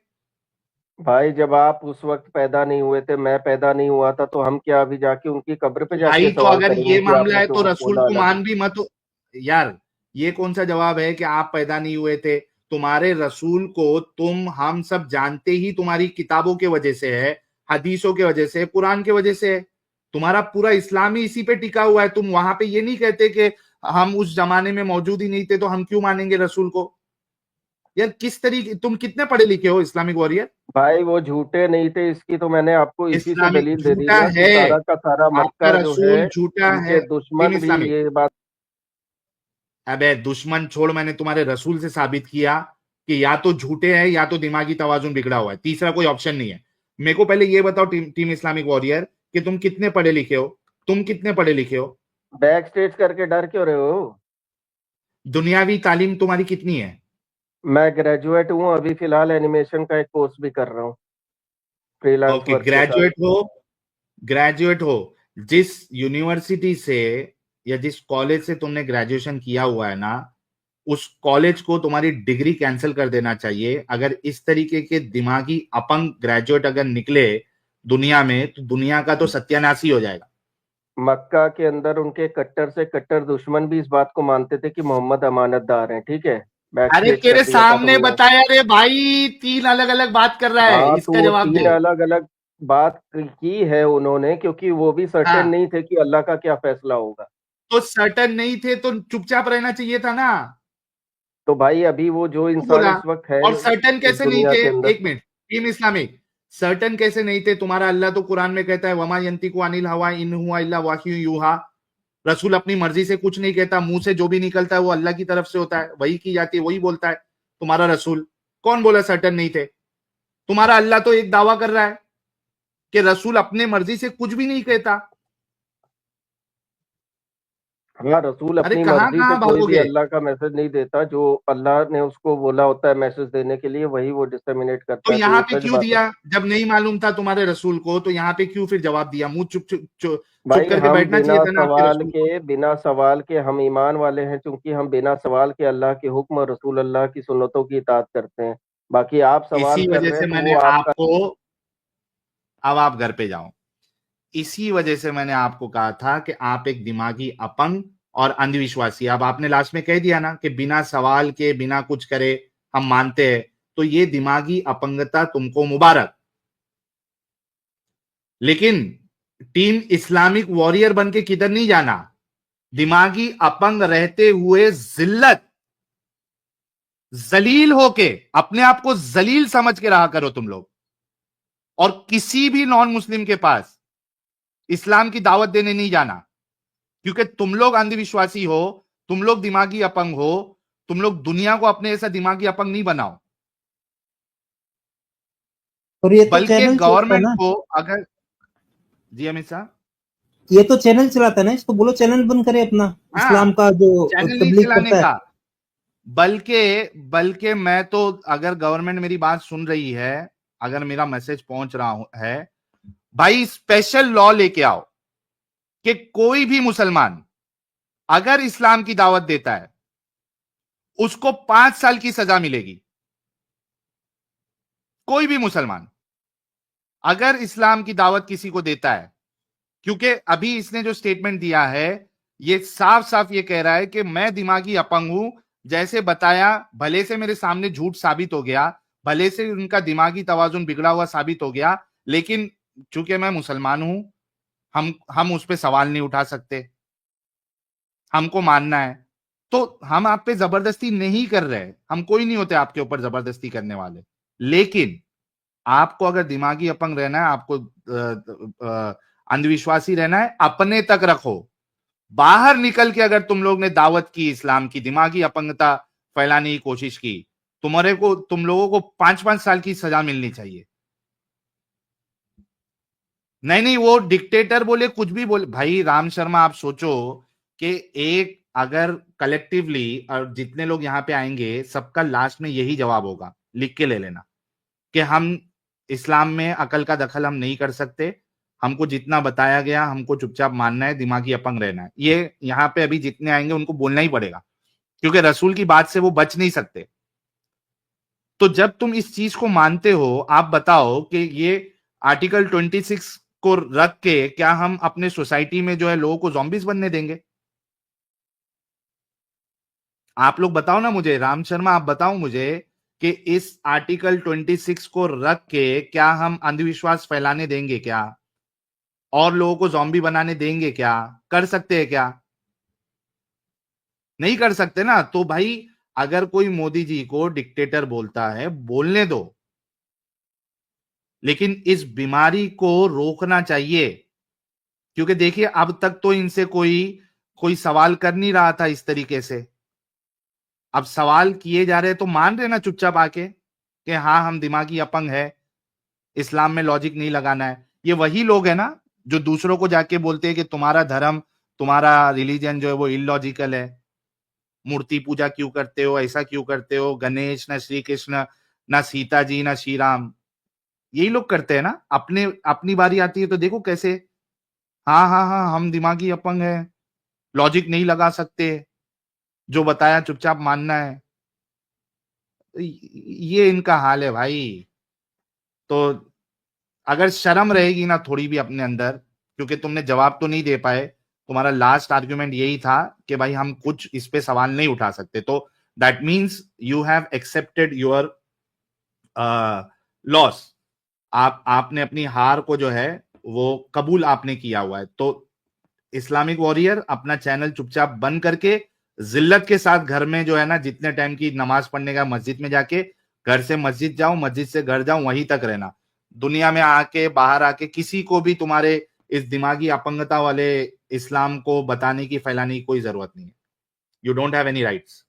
भाई जब आप उस वक्त पैदा नहीं हुए थे, मैं पैदा नहीं हुआ था, तो हम क्या अभी जाके उनकी कब्र पे तो जाके भाई तो सवाल अगर करेंगे ये कि मामला आपने है क्यों तो कुछ रसूल बोला को अलग। मान भी मत। यार ये कौन सा जवाब है कि आप पैदा नहीं हुए थे? तुम्हारे रसूल को तुम हम सब जानते ही तुम्हारी किताबों के वजह से है, हदीसों के वजह से, कुरान के वजह से है। तुम्हारा पूरा इस्लाम ही इसी पे टिका हुआ है। तुम वहां पे ये नहीं कहते कि हम उस जमाने में मौजूद ही नहीं थे तो हम क्यों मानेंगे रसूल को? यार किस तरीके, तुम कितने पढ़े लिखे हो इस्लामिक वॉरियर? भाई वो झूठे नहीं थे, इसकी तो मैंने आपको इसी से इस्लामिक दलील दे दी झूठा ना, कि है, सारा का सारा आपका मक्का जो है, रसूल झूठा है। उनके टीम दुश्मन भी इस्लामिक, ये बात। अबे दुश्मन छोड़, मैंने तुम्हारे रसूल से साबित किया कि या तो झूठे हैं या तो दिमागी तवाजुन बिगड़ा हुआ है, तीसरा कोई ऑप्शन नहीं है। मेरे को पहले ये बताओ टीम इस्लामिक वॉरियर कि तुम कितने पढ़े लिखे हो? तुम कितने पढ़े लिखे हो? बैक स्टेज करके डर क्यों रहे हो? दुनियावी तालीम तुम्हारी कितनी है? मैं ग्रेजुएट हूँ, अभी फिलहाल एनिमेशन का एक कोर्स भी कर रहा हूँ फ्रीलांस ओके, वर्क के साथ। ग्रेजुएट हो। ग्रेजुएट हो। जिस यूनिवर्सिटी से या जिस कॉलेज से तुमने ग्रेजुएशन किया हुआ है ना, उस कॉलेज को तुम्हारी डिग्री कैंसिल कर देना चाहिए। अगर इस तरीके के दिमागी अपंग ग्रेजुएट अगर निकले दुनिया में तो दुनिया का तो सत्यानाश ही हो जाएगा। मक्का के अंदर उनके कट्टर से कट्टर दुश्मन भी इस बात को मानते थे कि मोहम्मद अमानतदार हैं, ठीक है। बैक अरे स्टेज कर तेरे दिया था सामने तुमने। बताया रे भाई, तीन अलग अलग बात कर रहा है, हाँ, तो इसका वो जवाब तीन दे। अलग अलग बात की है उन्होंने, क्योंकि वो भी सर्टेन हाँ, नहीं थे कि अल्लाह का क्या फैसला होगा। तो सर्टन नहीं थे तो चुपचाप रहना चाहिए था ना। तो भाई अभी वो जो क्यों इंसान बोला? इस वक्त है और सर्टन इस कैसे नहीं दुनिया थे? के अंदर। एक मिनट टीम इस्लामिक, सर्टन कैसे नहीं थे? तुम्हारा अल्लाह तो कुरान में कहता है वमा यंतिकु अनिल हवा इन हुआ इल्ला वाह्यु यूहा। रसूल अपनी मर्जी से कुछ नहीं कहता, मुंह से जो भी निकलता है वो अल्लाह की तरफ से होता है, वही की जाती है, वही बोलता है। तुम्हारा रसूल, कौन बोला सर्टन नहीं थे? तुम्हारा अल्लाह तो एक दावा कर रहा है कि रसूल अपने मर्जी से कुछ भी नहीं कहता। हाँ, रसूल अरे अपनी कहां मर्जी से कहां कोई भी भागोगे? अल्लाह का मैसेज नहीं देता। जो अल्लाह ने उसको बोला होता है मैसेज देने के लिए, वही वो डिसमिनेट तो करता है, तो यहां ये पे सच क्यों बात है। दिया? जब नहीं मालूम था तुम्हारे रसूल को तो यहां पे क्यों फिर जवाब दिया? मुंह चुप चुप चुप चुप भाई करके हम बैठना चाहिए था ना आपके रसूल को। बिना सवाल के हम ईमान वाले हैं, क्योंकि हम बिना सवाल के अल्लाह के हुक्म और रसूल अल्लाह की सुन्नतों की इताअत करते हैं। बाकी आप सवाल इसी कर वजह रहे से हैं तो मैंने वो आपका। आपको, अब आप घर पे जाओ, इसी वजह से मैंने आपको कहा था कि आप एक दिमागी अपंग और अंधविश्वासी। अब आपने लास्ट में कह दिया ना कि बिना सवाल के बिना कुछ करे हम मानते हैं, तो ये दिमागी अपंगता तुमको मुबारक। लेकिन टीम इस्लामिक वॉरियर बन के किधर नहीं जाना। दिमागी अपंग रहते हुए जिल्लत, जलील होके, अपने आप को जलील समझ के रहा करो तुम लोग। और किसी भी नॉन मुस्लिम के पास इस्लाम की दावत देने नहीं जाना, क्योंकि तुम लोग अंधविश्वासी हो, तुम लोग दिमागी अपंग हो। तुम लोग दुनिया को अपने ऐसा दिमागी अपंग नहीं बनाओ। और ये तो बल्कि चैनल चलता है गवर्नमेंट ना, को अगर, जी अमित शाह, ये तो चैनल चलाता है ना, इसको बोलो चैनल बंद करे अपना, हाँ, इस्लाम का जो चैनल नहीं तबलीग चलाने करता है। का। बल्कि बल्कि मैं तो, अगर गवर्नमेंट मेरी बात सुन रही है, अगर मेरा मैसेज पहुंच रहा है, भाई स्पेशल लॉ लेके आओ कि कोई भी मुसलमान अगर इस्लाम की दावत देता है उसको 5 साल की सजा मिलेगी। कोई भी मुसलमान अगर इस्लाम की दावत किसी को देता है क्योंकि अभी इसने जो स्टेटमेंट दिया है ये साफ साफ ये कह रहा है कि मैं दिमागी अपंग हूं, जैसे बताया, भले से मेरे सामने झूठ साबित हो गया, भले से उनका दिमागी तवाजुन बिगड़ा हुआ साबित हो गया, लेकिन चूंकि मैं मुसलमान हूं, हम उस पर सवाल नहीं उठा सकते, हमको मानना है। तो हम आप पे जबरदस्ती नहीं कर रहे, हम कोई नहीं होते आपके ऊपर जबरदस्ती करने वाले, लेकिन आपको अगर दिमागी अपंग रहना है, आपको अंधविश्वासी रहना है, अपने तक रखो। बाहर निकल के अगर तुम लोग ने दावत की इस्लाम की, दिमागी अपंगता फैलाने की कोशिश की, तुम लोगों को 5-5 साल की सजा मिलनी चाहिए। नहीं, वो डिक्टेटर बोले, कुछ भी बोले, भाई राम शर्मा आप सोचो कि एक अगर कलेक्टिवली और जितने लोग यहां पे आएंगे सबका लास्ट में यही जवाब होगा, लिख के ले लेना, कि हम इस्लाम में अकल का दखल हम नहीं कर सकते, हमको जितना बताया गया हमको चुपचाप मानना है, दिमागी अपंग रहना है। ये यहां पे अभी जितने आएंगे उनको बोलना ही पड़ेगा, क्योंकि रसूल की बात से वो बच नहीं सकते। तो जब तुम इस चीज को मानते हो, आप बताओ कि ये आर्टिकल 26 को रख के क्या हम अपने सोसाइटी में जो है लोगों को ज़ॉम्बीज बनने देंगे? आप लोग बताओ ना मुझे, राम शर्मा आप बताओ मुझे कि इस आर्टिकल 26 को रख के क्या हम अंधविश्वास फैलाने देंगे क्या, और लोगों को ज़ॉम्बी बनाने देंगे क्या? कर सकते हैं क्या? नहीं कर सकते ना। तो भाई अगर कोई मोदी जी को डिक्टेटर बोलता है, बोलने दो, लेकिन इस बीमारी को रोकना चाहिए। क्योंकि देखिए अब तक तो इनसे कोई सवाल कर नहीं रहा था इस तरीके से, अब सवाल किए जा रहे, तो मान रहे ना चुपचाप आके कि हाँ हम दिमागी अपंग है, इस्लाम में लॉजिक नहीं लगाना है। ये वही लोग है ना जो दूसरों को जाके बोलते हैं कि तुम्हारा धर्म, तुम्हारा रिलीजन जो है वो इलॉजिकल है, मूर्ति पूजा क्यों करते हो, ऐसा क्यों करते हो, गणेश ना श्री कृष्ण ना सीता जी ना श्री राम, यही लोग करते हैं ना। अपनी बारी आती है तो देखो कैसे, हाँ हाँ हाँ हम दिमागी अपंग है, लॉजिक नहीं लगा सकते, जो बताया चुपचाप मानना है। ये इनका हाल है भाई। तो अगर शर्म रहेगी ना थोड़ी भी अपने अंदर, क्योंकि तुमने जवाब तो नहीं दे पाए, तुम्हारा लास्ट आर्ग्यूमेंट यही था कि भाई हम कुछ इस पे सवाल नहीं उठा सकते, तो that means you have accepted your loss. आपने अपनी हार को जो है वो कबूल आपने किया हुआ है। तो इस्लामिक वॉरियर अपना चैनल चुपचाप बंद करके जिल्लत के साथ घर में जो है ना, जितने टाइम की नमाज पढ़ने का मस्जिद में जाके, घर से मस्जिद जाओ, मस्जिद से घर जाओ, वहीं तक रहना। दुनिया में आके बाहर आके किसी को भी तुम्हारे इस दिमागी अपंगता वाले इस्लाम को बताने की, फैलाने की कोई जरूरत नहीं है। You don't have any rights.